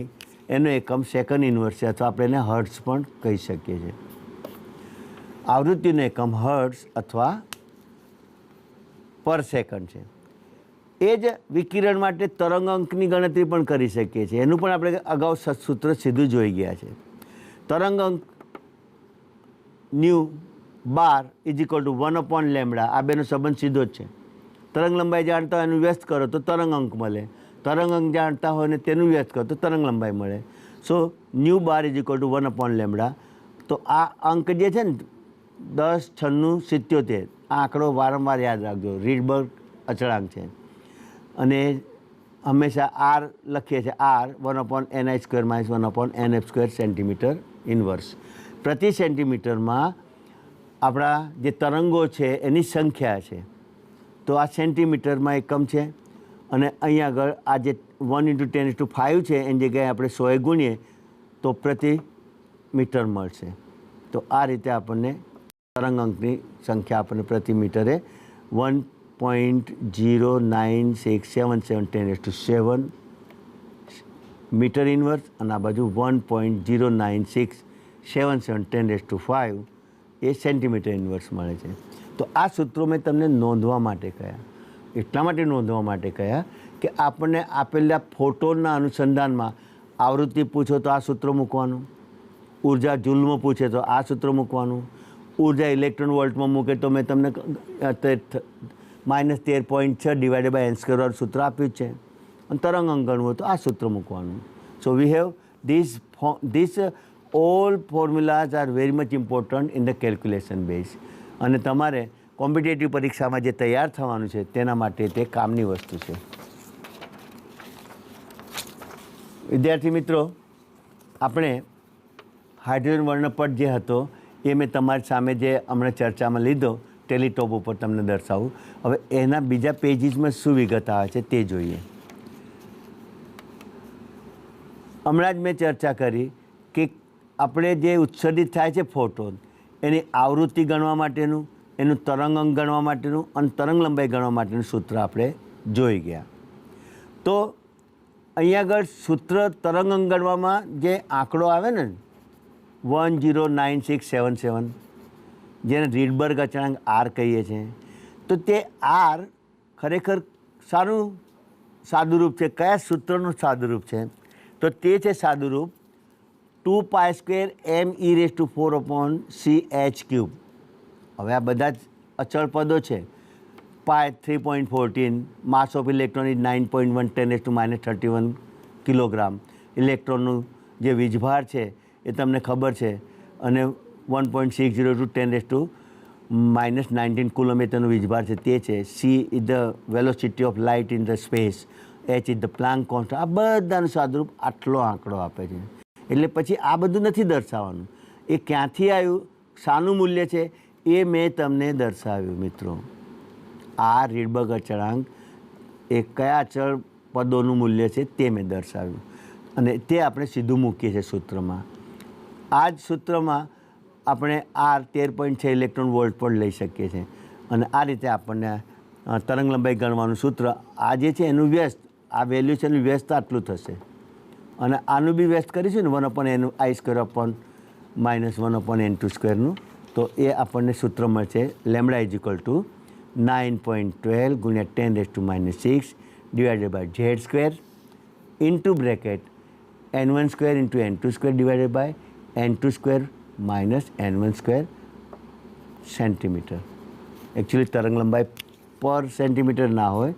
એનો એકમ સેકન્ડ ઇન્વર્સ છે, અથવા આપણે એને હર્ટ્ઝ પણ કહી શકીએ છીએ. આવૃત્તિનો એકમ હર્ટ્ઝ અથવા પર સેકન્ડ છે. એ જ વિકિરણ માટે તરંગ અંકની ગણતરી પણ કરી શકીએ છીએ. એનું પણ આપણે અગાઉ સૂત્ર સીધું જોઈ ગયા છે. તરંગ અંક nu bar is equal to 1/λ. આ બેનો સંબંધ સીધો જ છે. તરંગ લંબાઈ જાણતા હોય એનું વ્યસ્ત કરો તો તરંગ અંક મળે, તરંગ અંક જાણતા હોય ને તેનું વ્યસ્ત કરો તો તરંગ લંબાઈ મળે. So nu bar is equal to 1/λ. તો આ અંક જે છે ને 10 96 77, આ આંકડો વારંવાર યાદ રાખજો. રીડબર્ગ અચળાંક છે અને હંમેશા આર લખીએ છીએ, R 1/ni² - 1/nf² centimetre inverse. પ્રતિ સેન્ટીમીટરમાં આપણા જે તરંગો છે એની સંખ્યા છે, તો આ સેન્ટીમીટરમાં એકમ છે. અને અહીં આગળ આ જે 1 × 10⁵ છે એની જગ્યાએ આપણે 100 ગુણીએ તો પ્રતિ મીટર મળશે. તો આ રીતે આપણને તરંગ અંકની સંખ્યા આપણને પ્રતિ મીટરે 1.09677 10⁻7 મીટર ઇન્વર્સ અને આ બાજુ 1.096777 10⁵ એ સેન્ટીમીટર ઇન્વર્સ મળે છે. તો આ સૂત્રો મેં તમને નોંધવા માટે કહ્યા. એટલા માટે નોંધવા માટે કહ્યા કે આપણને આપેલા ફોટોનના અનુસંધાનમાં આવૃત્તિ પૂછો તો આ સૂત્ર મૂકવાનું, ઉર્જા જૂલમાં પૂછે તો આ સૂત્ર મૂકવાનું, ઉર્જા ઇલેક્ટ્રોન વોલ્ટમાં મૂકે તો મેં તમને -13.6 ડિવાઇડેડ બાય n² સૂત્ર આપ્યું છે. અને તરંગ અંગ ગણવું હોય તો આ સૂત્ર મૂકવાનું. So we have this all formulas are very much important in the calculation base. અને તમારે કોમ્પિટેટિવ પરીક્ષામાં જે તૈયાર થવાનું છે તેના માટે તે કામની વસ્તુ છે. વિદ્યાર્થી મિત્રો, આપણે હાઇડ્રોજન વર્ણપટ જે હતો એ મેં તમારી સામે જે હમણાં ચર્ચામાં લીધો ટેલિટોપ ઉપર તમને દર્શાવું. હવે એના બીજા પેજીસમાં શું વિગત આવે છે તે જોઈએ. હમણાં જ મેં ચર્ચા કરી કે આપણે જે ઉત્સર્જિત થાય છે ફોટોન એની આવૃત્તિ ગણવા માટેનું, એનું તરંગ અંગ ગણવા માટેનું અને તરંગ લંબાઈ ગણવા માટેનું સૂત્ર આપણે જોઈ ગયા. તો અહીંયા આગળ સૂત્ર તરંગ અંગ ગણવામાં જે આંકડો આવે ને 109677 જેને રીડબર્ગ અચળાંક R કહીએ છીએ, તો તે R ખરેખર સારું સાદુરૂપ છે. કયા સૂત્રનું સાદુરૂપ છે? તો તે છે સાદુરૂપ 2π² me⁴/ch³. હવે આ બધા જ અચળ પદો છે. Pi 3.14, mass of electron is 9.1 10⁻31 kilogram. ઇલેક્ટ્રોનનું જે વીજભાર છે એ તમને ખબર છે. અને 1.602 10⁻19 કુલમ એ તેનું વીજભાર છે તે છે. She is the velocity of light in the space, H is the Planck constant. આ બધાનું સાદુરૂપ આટલો આંકડો આપે છે. એટલે પછી આ બધું નથી દર્શાવવાનું. એ ક્યાંથી આવ્યું, શાનું મૂલ્ય છે એ મેં તમને દર્શાવ્યું મિત્રો. આ રીડબર્ગ અચળાંક એ કયા અચળ પદોનું મૂલ્ય છે તે મેં દર્શાવ્યું અને તે આપણે સીધું મૂકીએ છીએ સૂત્રમાં. આ જ સૂત્રમાં આપણે R 13.6 ઇલેક્ટ્રોન વોલ્ટ પણ લઈ શકીએ છીએ. અને આ રીતે આપણને તરંગ લંબાઈ ગણવાનું સૂત્ર આ જે છે એનું વ્યસ્ત, આ વેલ્યુ છે એનું વ્યસ્ત આટલું થશે. અને આનું બી વ્યસ્ત કરીશું ને 1/n² -1/n²નું, તો એ આપણને સૂત્ર મળશે lambda = 9.12 × 10⁻⁶ divided by z² into bracket n1² × n2² divided by n2² -n1² centimetre. Actually તરંગ લંબાઈ પર સેન્ટીમીટર ના હોય,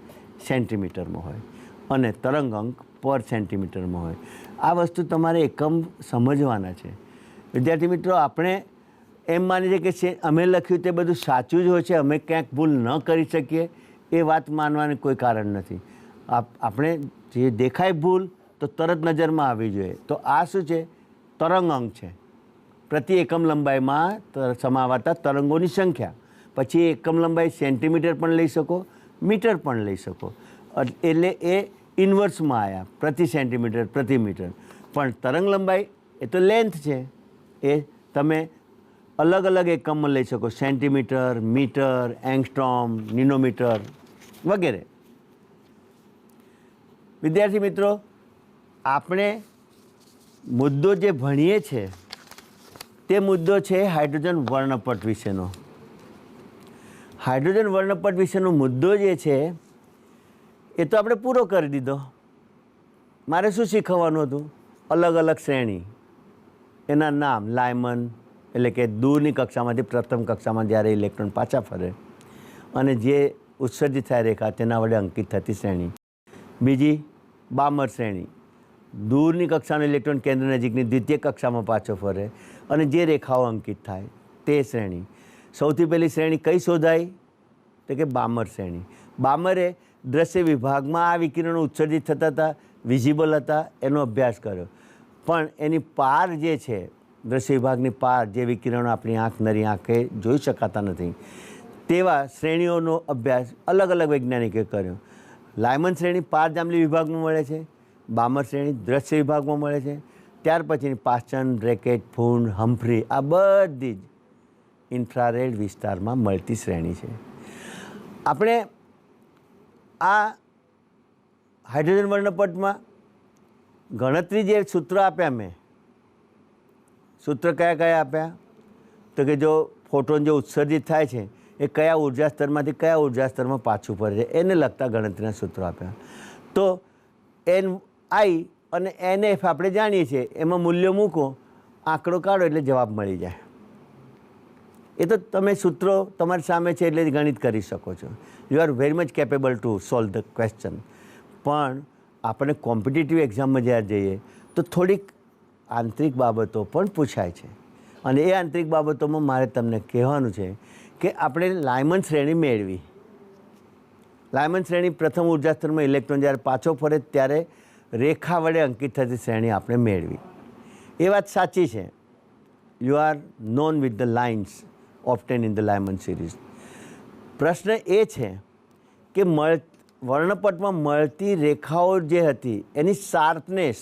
સેન્ટીમીટરમાં હોય અને તરંગ અંક પર સેન્ટીમીટરમાં હોય. આ વસ્તુ તમારે એકમ સમજવાના છે. વિદ્યાર્થી મિત્રો, આપણે એમ માની છે કે અમે લખ્યું તે બધું સાચું જ હોય છે, અમે ક્યાંક ભૂલ ન કરી શકીએ એ વાત માનવાનું કોઈ કારણ નથી. આપણે જે દેખાય ભૂલ તો તરત નજરમાં આવવી જોઈએ. તો આ શું છે? તરંગ અંક છે. પ્રતિ એકમ લંબાઈમાં સમાવાતા તરંગોની સંખ્યા. પછી એકમ લંબાઈ સેન્ટીમીટર પણ લઈ શકો, મીટર પણ લઈ શકો. એટલે એ ઇન્વર્સમાં આવ્યા, પ્રતિ સેન્ટીમીટર પ્રતિ મીટર. પણ તરંગ લંબાઈ એ તો લેન્થ છે, એ તમે અલગ અલગ એકમમાં લઈ શકો. સેન્ટીમીટર, મીટર, એંગસ્ટ્રોમ, નિનોમીટર વગેરે. વિદ્યાર્થી મિત્રો, આપણે મુદ્દો જે ભણીએ છીએ તે મુદ્દો છે હાઇડ્રોજન વર્ણપટ વિશેનો. હાઇડ્રોજન વર્ણપટ વિશેનો મુદ્દો જે છે એ તો આપણે પૂરો કરી દીધો. મારે શું શીખવવાનું હતું? અલગ અલગ શ્રેણી, એના નામ, લાયમન એટલે કે દૂરની કક્ષામાંથી પ્રથમ કક્ષામાં જ્યારે ઇલેક્ટ્રોન પાછા ફરે અને જે ઉત્સર્જિત થાય રેખા તેના વડે અંકિત થતી શ્રેણી. બીજી બામર શ્રેણી, દૂરની કક્ષાનો ઇલેક્ટ્રોન કેન્દ્ર નજીકની દ્વિતીય કક્ષામાં પાછો ફરે અને જે રેખાઓ અંકિત થાય તે શ્રેણી. સૌથી પહેલી શ્રેણી કઈ શોધાઈ? તો કે બામર શ્રેણી. બામરે દ્રશ્ય વિભાગમાં આ વિકિરણો ઉત્સર્જિત થતા હતા, વિઝિબલ હતા, એનો અભ્યાસ કર્યો. પણ એની પાર જે છે, દ્રશ્ય વિભાગની પાર જે વિકિરણો આપણી આંખ, નરી આંખે જોઈ શકાતા નથી, તેવા શ્રેણીઓનો અભ્યાસ અલગ અલગ વૈજ્ઞાનિકે કર્યો. લાયમન શ્રેણી પારજાંબલી વિભાગમાં મળે છે, બામર શ્રેણી દ્રશ્ય વિભાગમાં મળે છે. ત્યાર પછીની પાસ્ચન, રેકેટ, ફૂન, હમ્ફ્રી આ બધી જ ઇન્ફ્રારેડ વિસ્તારમાં મળતી શ્રેણી છે. આપણે આ હાઇડ્રોજન વર્ણપટમાં ગણતરી જે સૂત્ર આપ્યા મેં, સૂત્ર કયા કયા આપ્યા? તો કે જો ફોટોન જે ઉત્સર્જિત થાય છે એ કયા ઉર્જા સ્તરમાંથી કયા ઉર્જા સ્તરમાં પાછું ફરે છે એને લગતા ગણતરીના સૂત્રો આપ્યા. તો એન આઈ અને એન એફ આપણે જાણીએ છીએ, એમાં મૂલ્યો મૂકો, આંકડો કાઢો એટલે જવાબ મળી જાય. એ તો તમે સૂત્રો તમારી સામે છે એટલે ગણિત કરી શકો છો. You are very much capable to solve the question. પણ આપણે કોમ્પિટિટિવ એક્ઝામમાં જ્યારે જઈએ તો થોડીક આંતરિક બાબતો પણ પૂછાય છે. અને એ આંતરિક બાબતોમાં મારે તમને કહેવાનું છે કે આપણે લાયમન શ્રેણી મેળવી. લાયમન શ્રેણી પ્રથમ ઉર્જા સ્તરમાં ઇલેક્ટ્રોન જ્યારે પાછો ફરે ત્યારે રેખા વડે અંકિત થતી શ્રેણી આપણે મેળવી. એ વાત સાચી છે. You are known with the lines obtain in the Lyman series. પ્રશ્ન એ છે કે વર્ણપટમાં મળતી રેખાઓ જે હતી એની શાર્પનેસ,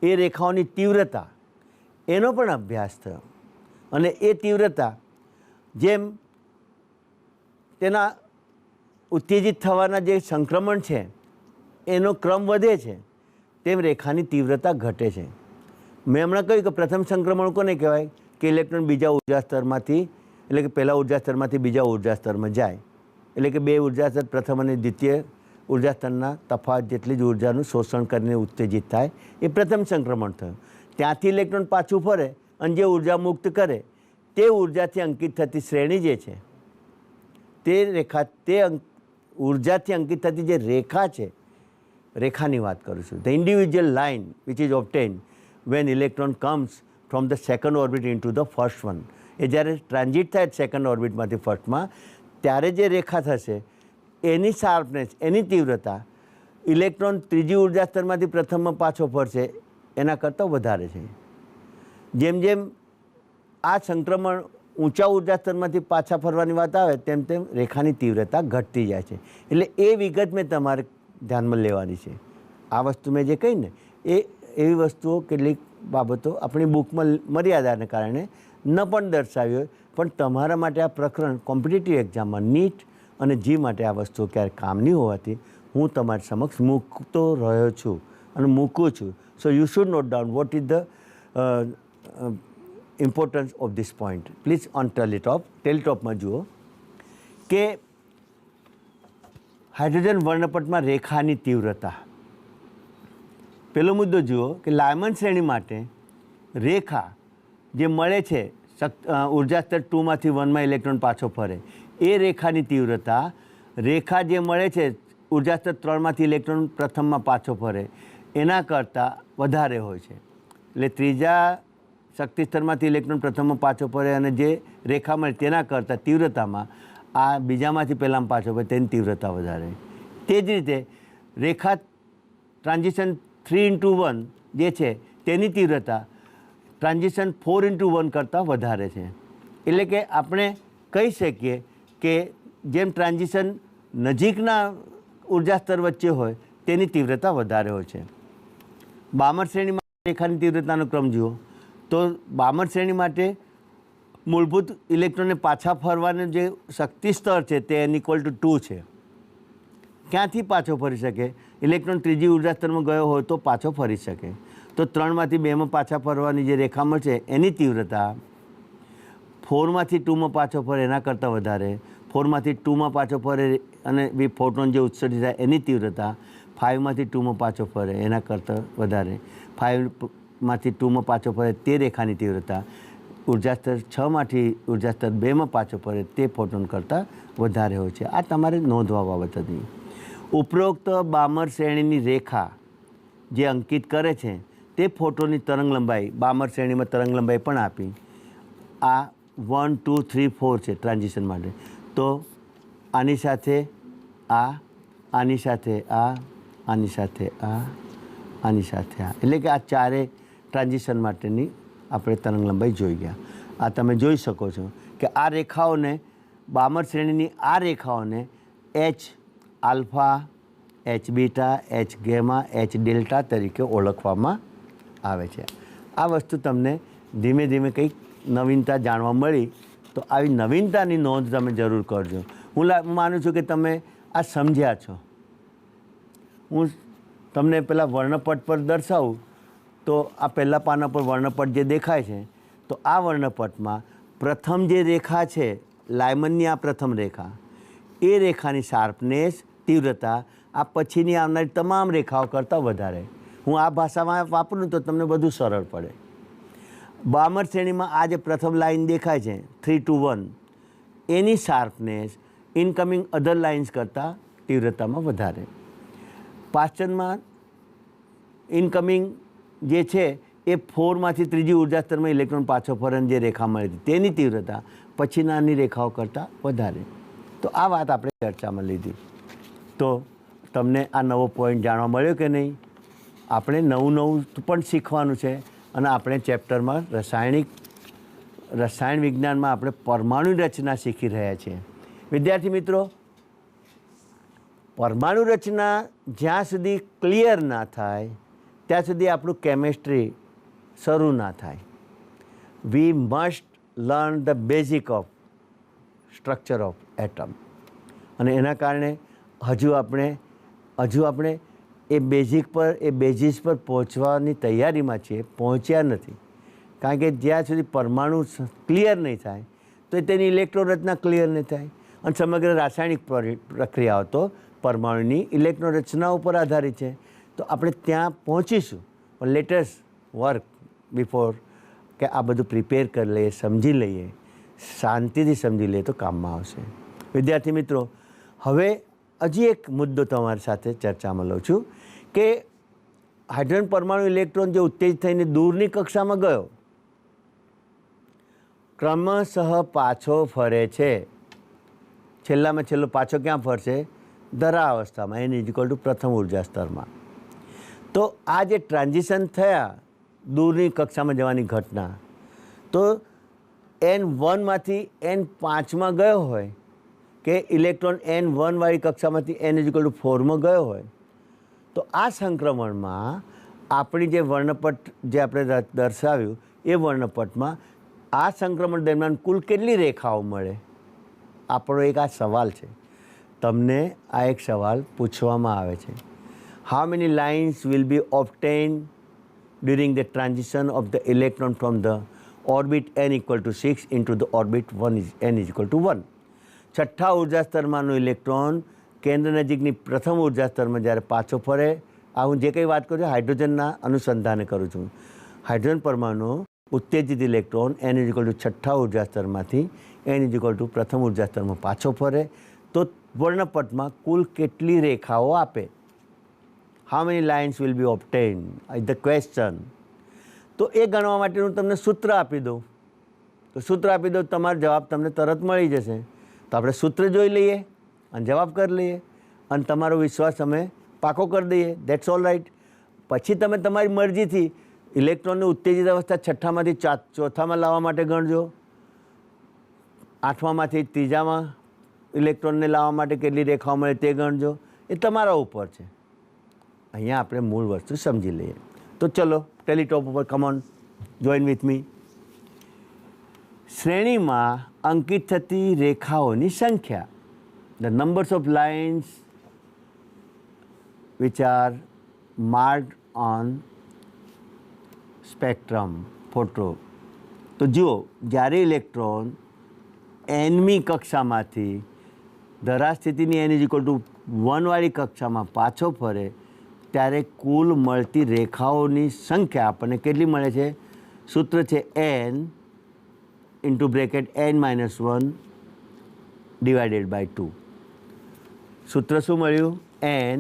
એ રેખાઓની તીવ્રતા, એનો પણ અભ્યાસ થયો. અને એ તીવ્રતા જેમ તેના ઉત્તેજિત થવાના જે સંક્રમણ છે એનો ક્રમ વધે છે તેમ રેખાની તીવ્રતા ઘટે છે. મેં હમણાં કહ્યું કે પ્રથમ સંક્રમણ કોને કહેવાય? કે ઇલેક્ટ્રોન બીજા ઉર્જા સ્તરમાંથી, એટલે કે પહેલા ઉર્જા સ્તરમાંથી બીજા ઉર્જા સ્તરમાં જાય, એટલે કે બે ઉર્જા સ્તર પ્રથમ અને દ્વિતીય ઉર્જા સ્તરના તફાવત જેટલી જ ઉર્જાનું શોષણ કરીને ઉત્તેજિત થાય, એ પ્રથમ સંક્રમણ થયું. ત્યાંથી ઇલેક્ટ્રોન પાછું ફરે અને જે ઉર્જા મુક્ત કરે તે ઉર્જાથી અંકિત થતી શ્રેણી જે છે તે રેખા, તે ઉર્જાથી અંકિત થતી જે રેખા છે, રેખાની વાત કરું છું. The individual line which is obtain when electron comes from the second orbit into the first one. એ જ્યારે ટ્રાન્ઝિટ થાય સેકન્ડ ઓર્બિટમાંથી ફર્સ્ટમાં, ત્યારે જે રેખા થશે એની શાર્પનેસ, એની તીવ્રતા ઇલેક્ટ્રોન ત્રીજી ઉર્જા સ્તરમાંથી પ્રથમમાં પાછો ફરશે એના કરતાં વધારે છે. જેમ જેમ આ સંક્રમણ ઊંચા ઉર્જા સ્તરમાંથી પાછા ફરવાની વાત આવે તેમ તેમ રેખાની તીવ્રતા ઘટતી જાય છે. એટલે એ વિગત મેં તમારે ધ્યાનમાં લેવાની છે. આ વસ્તુ મેં જે કહી ને એ એવી વસ્તુઓ, કેટલીક બાબતો આપણી બુકમાં મર્યાદાને કારણે ન પણ દર્શાવી હોય, પણ તમારા માટે આ પ્રકરણ કોમ્પિટિટિવ એક્ઝામમાં નીટ અને જી માટે આ વસ્તુઓ ક્યારેય કામની હોવાથી હું તમારી સમક્ષ મૂકતો રહ્યો છું અને મૂકું છું. So you should note down what is the importance of this point. Please on ટેલિટોપમાં જુઓ કે હાઇડ્રોજન વર્ણપટમાં રેખાની તીવ્રતા. પેલો મુદ્દો જુઓ કે લાયમન શ્રેણી માટે રેખા જે મળે છે ઉર્જા સ્તર 2માંથી 1માં ઇલેક્ટ્રોન પાછો ફરે, એ રેખાની તીવ્રતા રેખા જે મળે છે ઉર્જા સ્તર 3માંથી ઇલેક્ટ્રોન પ્રથમમાં પાછો ફરે એના કરતાં વધારે હોય છે. એટલે ત્રીજા શક્તિ સ્તરમાંથી ઇલેક્ટ્રોન પ્રથમમાં પાછો ફરે અને જે રેખા મળે તેના કરતાં તીવ્રતામાં આ બીજામાંથી પહેલામાં પાછો ફરે તેની તીવ્રતા વધારે. તે જ રીતે રેખા ટ્રાન્ઝિશન 3:1 જે છે તેની તીવ્રતા ટ્રાન્ઝિશન 4:1 કરતાં વધારે છે. એટલે કે આપણે કહી શકીએ કે જેમ ટ્રાન્ઝિશન નજીકના ઉર્જા સ્તર વચ્ચે હોય તેની તીવ્રતા વધારે હોય છે. બામર શ્રેણી માટે રેખાની તીવ્રતાનો ક્રમ જુઓ તો બામર શ્રેણી માટે મૂળભૂત ઇલેક્ટ્રોનને પાછા ફરવાનું જે શક્તિ સ્તર છે તે n=2 છે. ક્યાંથી પાછો ફરી શકે? ઇલેક્ટ્રોન ત્રીજી ઉર્જા સ્તરમાં ગયો હોય તો પાછો ફરી શકે. તો 3માંથી 2માં પાછા ફરવાની જે રેખા મળશે એની તીવ્રતા 4માંથી 2માં પાછો ફરે એના કરતાં વધારે, 4માંથી 2માં પાછો ફરે અને ફોટોન જે ઉત્સર્જિત થાય એની તીવ્રતા 5માંથી 2માં પાછો ફરે એના કરતાં વધારે, 5માંથી 2માં પાછો ફરે તે રેખાની તીવ્રતા ઉર્જા સ્તર 6માંથી ઉર્જા સ્તર 2માં પાછો ફરે તે ફોટોન કરતાં વધારે હોય છે. આ તમારે નોંધવા બાબત હતી. ઉપરોક્ત બામર શ્રેણીની રેખા જે અંકિત કરે છે તે ફોટોની તરંગ લંબાઈ, બામર શ્રેણીમાં તરંગ લંબાઈ પણ આપી. આ 1, 2, 3, 4 છે ટ્રાન્ઝિશન માટે. તો આની સાથે આ, આની સાથે આ, આની સાથે આ, આની સાથે આ, એટલે કે આ ચારે ટ્રાન્ઝિશન માટેની આપણે તરંગ લંબાઈ જોઈ ગયા. આ તમે જોઈ શકો છો કે આ રેખાઓને, બામર શ્રેણીની આ રેખાઓને H alpha, H beta, H gamma, H delta તરીકે ઓળખવામાં આવે છે. આ વસ્તુ તમને ધીમે ધીમે કંઈક નવીનતા જાણવા મળી, તો આવી નવીનતાની નોંધ તમે જરૂર કરજો. હું માનું છું કે તમે આ સમજ્યા છો. હું તમને પેલા વર્ણપટ પર દર્શાવું તો આ પહેલા પાના પર વર્ણપટ જે દેખાય છે, તો આ વર્ણપટમાં પ્રથમ જે રેખા છે લાયમનની, આ પ્રથમ રેખા, એ રેખાની શાર્પનેસ, તીવ્રતા આ પછીની આવનારી તમામ રેખાઓ કરતાં વધારે. હું આ ભાષામાં વાપરું તો તમને બધું સરળ પડે. બામર શ્રેણીમાં આ જે પ્રથમ લાઈન દેખાય છે 3 to 1, any sharpness incoming other lines કરતાં તીવ્રતામાં વધારે. પાશ્ચનમાં ઇનકમિંગ જે છે એ 4માંથી ત્રીજી ઉર્જા સ્તરમાં ઇલેક્ટ્રોન પાછો ફરવાની જે રેખા મળી હતી તેની તીવ્રતા પછીનાની રેખાઓ કરતાં વધારે. તો આ વાત આપણે ચર્ચામાં લીધી. તો તમને આ નવો પોઈન્ટ જાણવા મળ્યો કે નહીં? આપણે નવું પણ શીખવાનું છે. અને આપણે ચેપ્ટરમાં રસાયણ વિજ્ઞાનમાં આપણે પરમાણુ રચના શીખી રહ્યા છીએ. વિદ્યાર્થી મિત્રો, પરમાણુ રચના જ્યાં સુધી ક્લિયર ના થાય ત્યાં સુધી આપણું કેમેસ્ટ્રી શરૂ ના થાય. We must learn the basic of structure of atom. અને એના કારણે હજુ આપણે એ બેઝિસ પર પહોંચવાની તૈયારીમાં છીએ, પહોંચ્યા નથી. કારણ કે જ્યાં સુધી પરમાણુ ક્લિયર નહીં થાય તો તેની ઇલેક્ટ્રોન રચના ક્લિયર નહીં થાય. અને સમગ્ર રાસાયણિક પ્રક્રિયાઓ તો પરમાણુની ઇલેક્ટ્રોન રચના ઉપર આધારિત છે. તો આપણે ત્યાં પહોંચીશું, પણ લેટેસ્ટ વર્ક બિફોર કે આ બધું પ્રિપેર કરી લઈએ, સમજી લઈએ, શાંતિથી સમજી લઈએ તો કામમાં આવશે. વિદ્યાર્થી મિત્રો, હવે હજી એક મુદ્દો તમારી સાથે ચર્ચામાં લઉં છું કે હાઇડ્રોજન પરમાણુ ઇલેક્ટ્રોન જે ઉત્તેજિત થઈને દૂરની કક્ષામાં ગયો, ક્રમશઃ પાછો ફરે છે. છેલ્લામાં છેલ્લો પાછો ક્યાં ફરશે? ધરા અવસ્થામાં, N = પ્રથમ ઉર્જા સ્તરમાં. તો આ જે ટ્રાન્ઝિશન થયા દૂરની કક્ષામાં જવાની ઘટના, તો N1માંથી N5માં ગયો હોય કે ઇલેક્ટ્રોન N1 વાળી કક્ષામાંથી N = 4માં ગયો હોય, તો આ સંક્રમણમાં આપણી જે વર્ણપટ જે આપણે દર્શાવ્યું એ વર્ણપટમાં આ સંક્રમણ દરમિયાન કુલ કેટલી રેખાઓ મળે? આપણો એક આ સવાલ છે. તમને આ એક સવાલ પૂછવામાં આવે છે. How many lines will be obtained during the transition of the electron from the orbit N = 6 into the orbit N = 1. છઠ્ઠા ઉર્જા સ્તરમાંનો ઇલેક્ટ્રોન કેન્દ્ર નજીકની પ્રથમ ઉર્જા સ્તરમાં જ્યારે પાછો ફરે, આ હું જે કંઈ વાત કરું છું હાઇડ્રોજનના અનુસંધાને કરું છું. હાઇડ્રોજન પરમાણુ ઉત્તેજિત ઇલેક્ટ્રોન N = છઠ્ઠા ઉર્જા સ્તરમાંથી N = પ્રથમ ઉર્જા સ્તરમાં પાછો ફરે તો વર્ણપટમાં કુલ કેટલી રેખાઓ આપે? How many lines will be obtained is the question. તો એ ગણવા માટેનું તમને સૂત્ર આપી દઉં. તો સૂત્ર આપી દઉં, તમારો જવાબ તમને તરત મળી જશે. તો આપણે સૂત્ર જોઈ લઈએ અને જવાબ કરી લઈએ અને તમારો વિશ્વાસ અમે પાકો કરી દઈએ. That's all right. પછી તમે તમારી મરજીથી ઇલેક્ટ્રોનની ઉત્તેજિત અવસ્થા છઠ્ઠામાંથી ચોથામાં લાવવા માટે ગણજો, આઠમામાંથી ત્રીજામાં ઇલેક્ટ્રોનને લાવવા માટે કેટલી રેખાઓ મળે તે ગણજો. એ તમારા ઉપર છે. અહીંયા આપણે મૂળ વસ્તુ સમજી લઈએ. તો ચલો ટેલિટોપ ઉપર કમોન જોઈન વિથ મી. શ્રેણીમાં અંકિત થતી રેખાઓની સંખ્યા, the numbers of lines which are marked on spectrum photo. તો જુઓ, જ્યારે ઇલેક્ટ્રોન Nમી કક્ષામાંથી ધરા સ્થિતિની N = 1 વાળી કક્ષામાં પાછો ફરે ત્યારે કુલ મળતી રેખાઓની સંખ્યા આપણને કેટલી મળે છે? સૂત્ર છે N × N - 1 / 2. સૂત્ર શું મળ્યું? N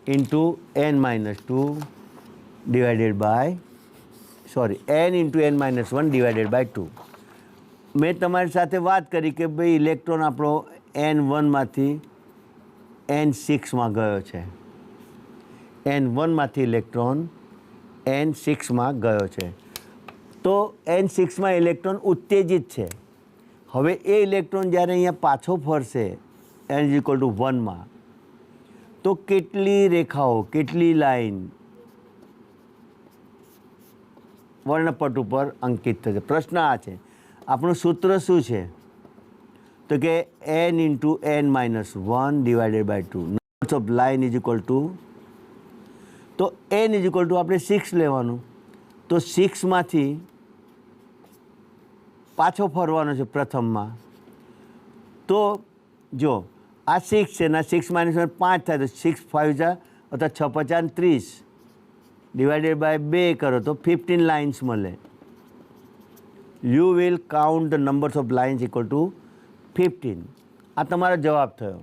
× N - 2 / 2. મેં તમારી સાથે વાત કરી કે ભાઈ ઇલેક્ટ્રોન આપણો N1માંથી N6માં ગયો છે. N1માંથી ઇલેક્ટ્રોન N6માં ગયો છે. તો N6માં ઇલેક્ટ્રોન ઉત્તેજિત છે. હવે એ ઇલેક્ટ્રોન જ્યારે અહીંયા પાછો ફરશે N = 1માં, તો કેટલી રેખાઓ, કેટલી લાઈન વર્ણપટ ઉપર અંકિત થશે? પ્રશ્ન આ છે. આપણું સૂત્ર શું છે? તો કે N × N - 1 / 2. Numbers of line = તો n ઇઝ ઇક્વલ ટુ આપણે 6 લેવાનું, તો 6માંથી પાછો ફરવાનો છે પ્રથમમાં. તો જો આ 6 છે ને 6 - 5 થાય તો 6 × 5 અથવા 6 × 5 = 30 ડિવાઇડેડ બાય 2 કરો તો 15 લાઇન્સ મળે. You will count the numbers of lines equal to 15. આ તમારો જવાબ થયો.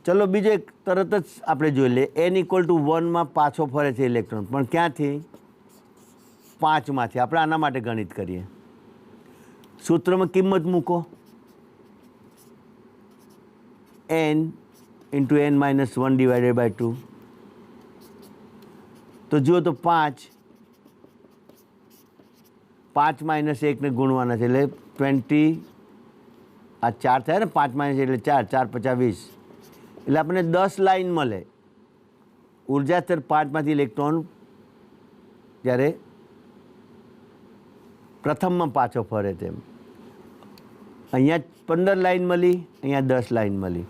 ચલો બીજો એક તરત જ આપણે જોઈ લઈએ. n = 1માં પાછો ફરે છે ઇલેક્ટ્રોન, પણ ક્યાંથી? 5માંથી. આપણે આના માટે ગણિત કરીએ. સૂત્રમાં કિંમત મૂકો, n × n - 1 ડિવાઇડેડ બાય 2. તો જુઓ તો 5 -1 ને ગુણવાના છે એટલે 20. આ 4 થાય ને, 5 - એટલે 4, 4 × 5 = 20. એટલે આપણને 10 લાઇન મળે. ઉર્જા સ્તર 5માંથી ઇલેક્ટ્રોન જ્યારે પ્રથમમાં પાછો ફરે તેમ. અહીંયા 15 લાઇન મળી, અહીંયા 10 લાઇન મળી.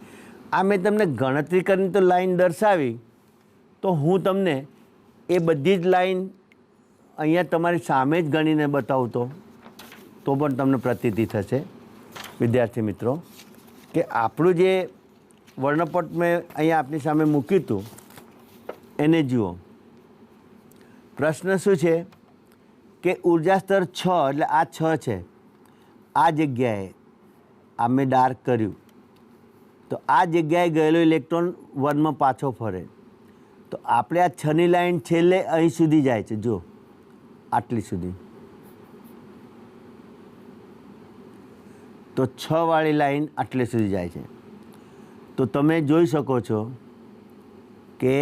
આ મેં તમને ગણતરી કરીને તો લાઇન દર્શાવી, તો હું તમને એ બધી જ લાઇન અહીંયા તમારી સામે જ ગણીને બતાવું તો પણ તમને પ્રતીતિ થશે વિદ્યાર્થી મિત્રો કે આપણું જે વર્ણપટ મેં અહીંયા આપની સામે મૂક્યું હતું એને જુઓ. પ્રશ્ન શું છે કે ઉર્જા સ્તર 6 એટલે આ 6 છે, આ જગ્યાએ આ મેં ડાર્ક કર્યું, તો આ જગ્યાએ ગયેલો ઇલેક્ટ્રોન 1માં પાછો ફરે. તો આપણે આ 6ની લાઈન છેલ્લે અહીં સુધી જાય છે, જો આટલી સુધી. તો 6 વાળી લાઈન આટલે સુધી જાય છે. તો તમે જોઈ શકો છો કે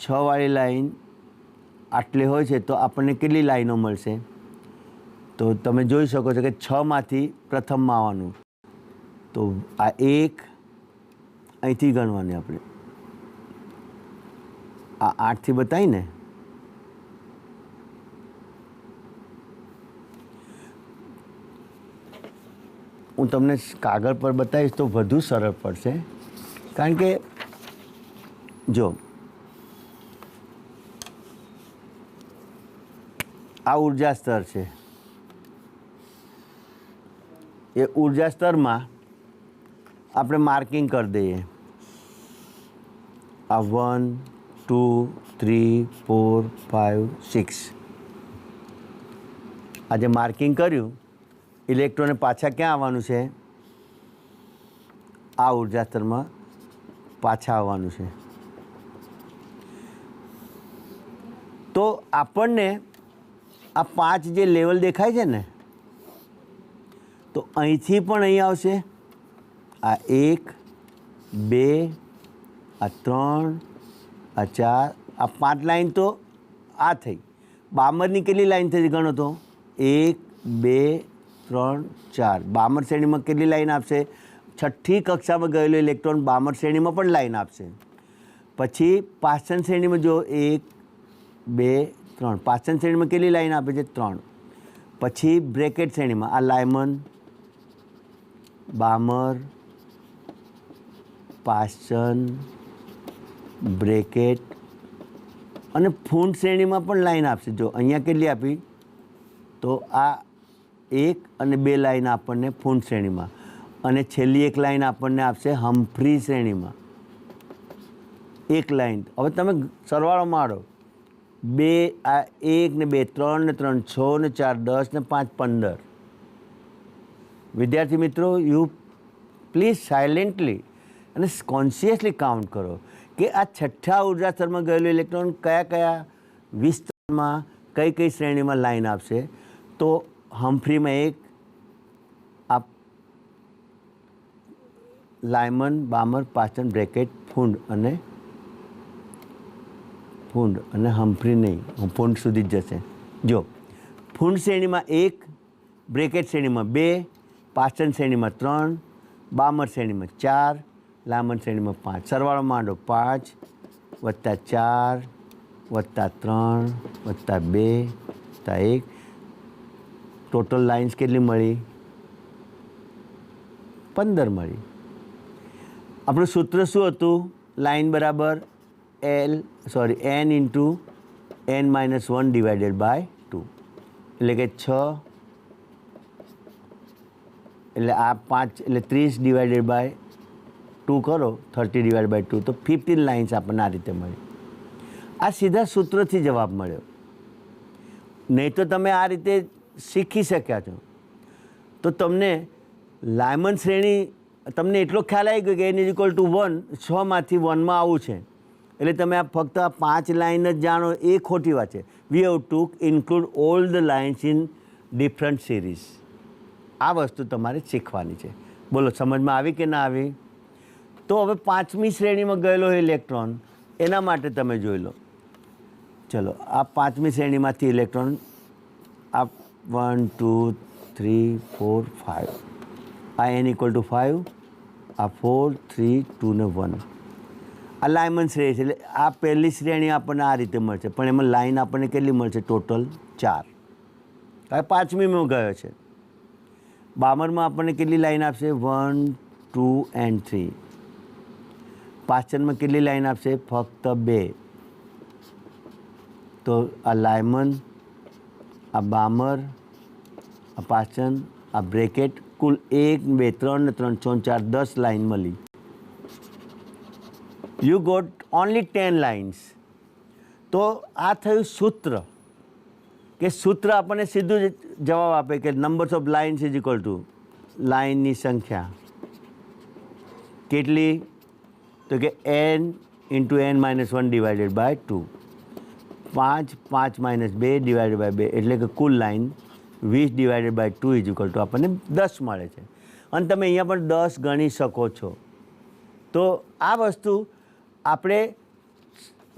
6 વાળી લાઈન આટલે હોય છે, તો આપણને કેટલી લાઈનો મળશે? તો તમે જોઈ શકો છો કે 6માંથી પ્રથમમાં આવવાનું. તો આ 1 અહીંથી ગણવાની, આપણે આ 8થી બતાવીને. હું તમને કાગળ પર બતાવીશ તો વધુ સરળ પડશે, કારણ કે જો આ ઉર્જા સ્તર છે, એ ઉર્જા સ્તરમાં આપણે માર્કિંગ કરી દઈએ. આ 1 2 3 4 5 6 આ જે માર્કિંગ કર્યું, ઇલેક્ટ્રોને પાછા ક્યાં આવવાનું છે? આ ઉર્જા સ્તરમાં પાછા આવવાનું છે. તો આપણને આ 5 જે લેવલ દેખાય છે ને, તો અહીંથી પણ અહીં આવશે. આ 1 2 આ 3 આ 4 આ 5 લાઈન તો આ થઈ. બામરની કેટલી લાઈન થઈ ગણો તો? 1 2 3 4. બામર શ્રેણીમાં કેટલી લાઈન આપશે? 6ઠ્ઠી કક્ષામાં ગયેલો ઇલેક્ટ્રોન બામર શ્રેણીમાં પણ લાઈન આપશે. પછી પાચન શ્રેણીમાં જો 1 2 3, પાચન શ્રેણીમાં કેટલી લાઈન આપે છે? 3. પછી બ્રેકેટ શ્રેણીમાં આ લાયમન, બામર, પાચન, બ્રેકેટ અને ફૂંડ શ્રેણીમાં પણ લાઈન આપશે. જો અહીંયા કેટલી આપી? તો આ 1 અને 2 લાઈન આપણને ફૂંડ શ્રેણીમાં, અને છેલ્લી 1 લાઈન આપણને આપશે હમ્ફ્રી શ્રેણીમાં. 1 લાઈન. હવે તમે સરવાળો મારો. 2 આ 1 ને 2 3 ને 3 6 ને 4 10 ને 5 15. વિદ્યાર્થી મિત્રો, યુ પ્લીઝ સાયલેન્ટલી અને કોન્શિયસલી કાઉન્ટ કરો કે આ 6ઠ્ઠા ઉર્જા સ્તરમાં ગયેલું ઇલેક્ટ્રોન કયા કયા વિસ્તારમાં કઈ કઈ શ્રેણીમાં લાઈન આપશે. તો હમ્ફ્રીમાં 1 આ લાયમન, બામર, પાચન, બ્રેકેટ, ફૂંડ અને હમ્ફ્રી નહીં, ફૂંડ સુધી જ જશે. જો ફૂંડ શ્રેણીમાં 1, બ્રેકેટ શ્રેણીમાં 2, પાચન શ્રેણીમાં 3, બામર શ્રેણીમાં 4, લાયમન શ્રેણીમાં 5. સરવાળો માંડો. 5 + 4 + 3 + 2 + 1. ટોટલ લાઇન્સ કેટલી મળી? 15 મળી. આપણું સૂત્ર શું હતું? લાઇન બરાબર n into n-1 divided by 2 એટલે કે 6 એટલે આ 5 એટલે 30 ડિવાઇડેડ બાય 2 કરો 30 ડિવાઇડ બાય 2 તો 15 લાઇન્સ આપણને આ રીતે મળી. આ સીધા સૂત્રથી જવાબ મળ્યો. નહીં તો તમે આ રીતે શીખી શક્યા છો તો તમને લાયમન શ્રેણી તમને એટલો ખ્યાલ આવી ગયો કે n ઇઝ ટુ 1 6માંથી 1માં આવું છે એટલે તમે આ ફક્ત આ 5 લાઇન જ જાણો એ ખોટી વાત છે. We have to include all the lines in different series. આ વસ્તુ તમારે શીખવાની છે. બોલો સમજમાં આવી કે ના આવી? તો હવે 5મી શ્રેણીમાં ગયેલો ઇલેક્ટ્રોન એના માટે તમે જોઈ લો. ચલો આ 5મી શ્રેણીમાંથી ઇલેક્ટ્રોન આ 1 2 3 4 5 આ n ઇક્વલ ટુ 5 આ 4 3 2 ને 1 આ લાયમન શ્રેણી છે. એટલે આ પહેલી શ્રેણી આપણને આ રીતે મળશે પણ એમાં લાઈન આપણને કેટલી મળશે? ટોટલ 4. હવે 5મીમાં ગયો છે. 52માં આપણને કેટલી લાઈન આપશે? 1 2 and 3. 55માં કેટલી લાઈન આપશે? ફક્ત 2. તો આ લાયમન આ બામર આ પાચન આ બ્રેકેટ કુલ 1 2 3 ને 3 4 10 લાઈન મળી. You got only 10 lines. તો આ થયું સૂત્ર કે સૂત્ર આપણને સીધું જ જવાબ આપે કે numbers of lines is equal to લાઇનની સંખ્યા કેટલી? તો કે n into n-1 divided by 2. 5 5 - 2 divided by 2 એટલે કે કુલ line 20 divided by 2 is equal to આપણને 10 મળે છે. અને તમે અહીંયા પણ 10 ગણી શકો છો. તો આ વસ્તુ આપણે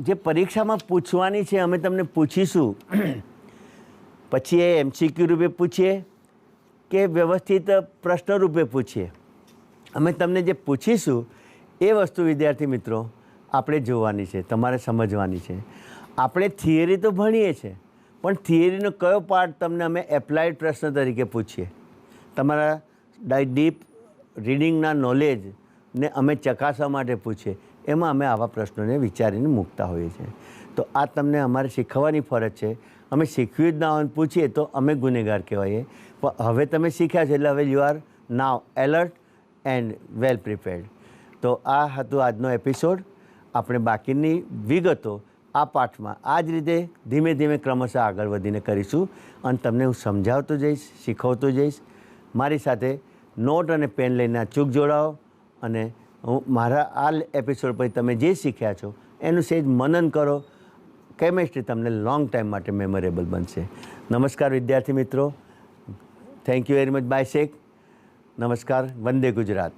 જે પરીક્ષામાં પૂછવાની છે અમે તમને પૂછીશું પછી એ MCQ રૂપે પૂછીએ કે વ્યવસ્થિત પ્રશ્ન રૂપે પૂછીએ. અમે તમને જે પૂછીશું એ વસ્તુ વિદ્યાર્થી મિત્રો આપણે જોવાની છે, તમારે સમજવાની છે. આપણે થિયરી તો ભણીએ છીએ પણ થિયરીનો કયો પાર્ટ તમને અમે એપ્લાઇડ પ્રશ્ન તરીકે પૂછીએ. તમારા ડીપ રીડિંગના નોલેજને અમે ચકાસવા માટે પૂછીએ એમાં અમે આવા પ્રશ્નોને વિચારીને મૂકતા હોઈએ છીએ. તો આ તમને અમારે શીખવવાની ફરજ છે. અમે શીખવ્યું જ ના હોય પૂછીએ તો અમે ગુનેગાર કહેવાઈએ. પણ હવે તમે શીખ્યા છે એટલે હવે you are now alert and well prepared. તો આ હતું આજનો એપિસોડ. આપણે બાકીની વિગતો આ પાઠમાં આ જ રીતે ધીમે ધીમે ક્રમશઃ આગળ વધીને કરીશું અને તમને હું સમજાવતો જઈશ, શીખવતો જઈશ. મારી સાથે નોટ અને પેન લઈને અચૂક જોડાઓ અને હું મારા આ એપિસોડ પછી તમે જે શીખ્યા છો એનું સહેજ મનન કરો. કેમેસ્ટ્રી તમને લોંગ ટાઈમ માટે મેમોરેબલ બનશે. નમસ્કાર વિદ્યાર્થી મિત્રો. Thank you very much. Bye Sheikh. નમસ્કાર. વંદે ગુજરાત.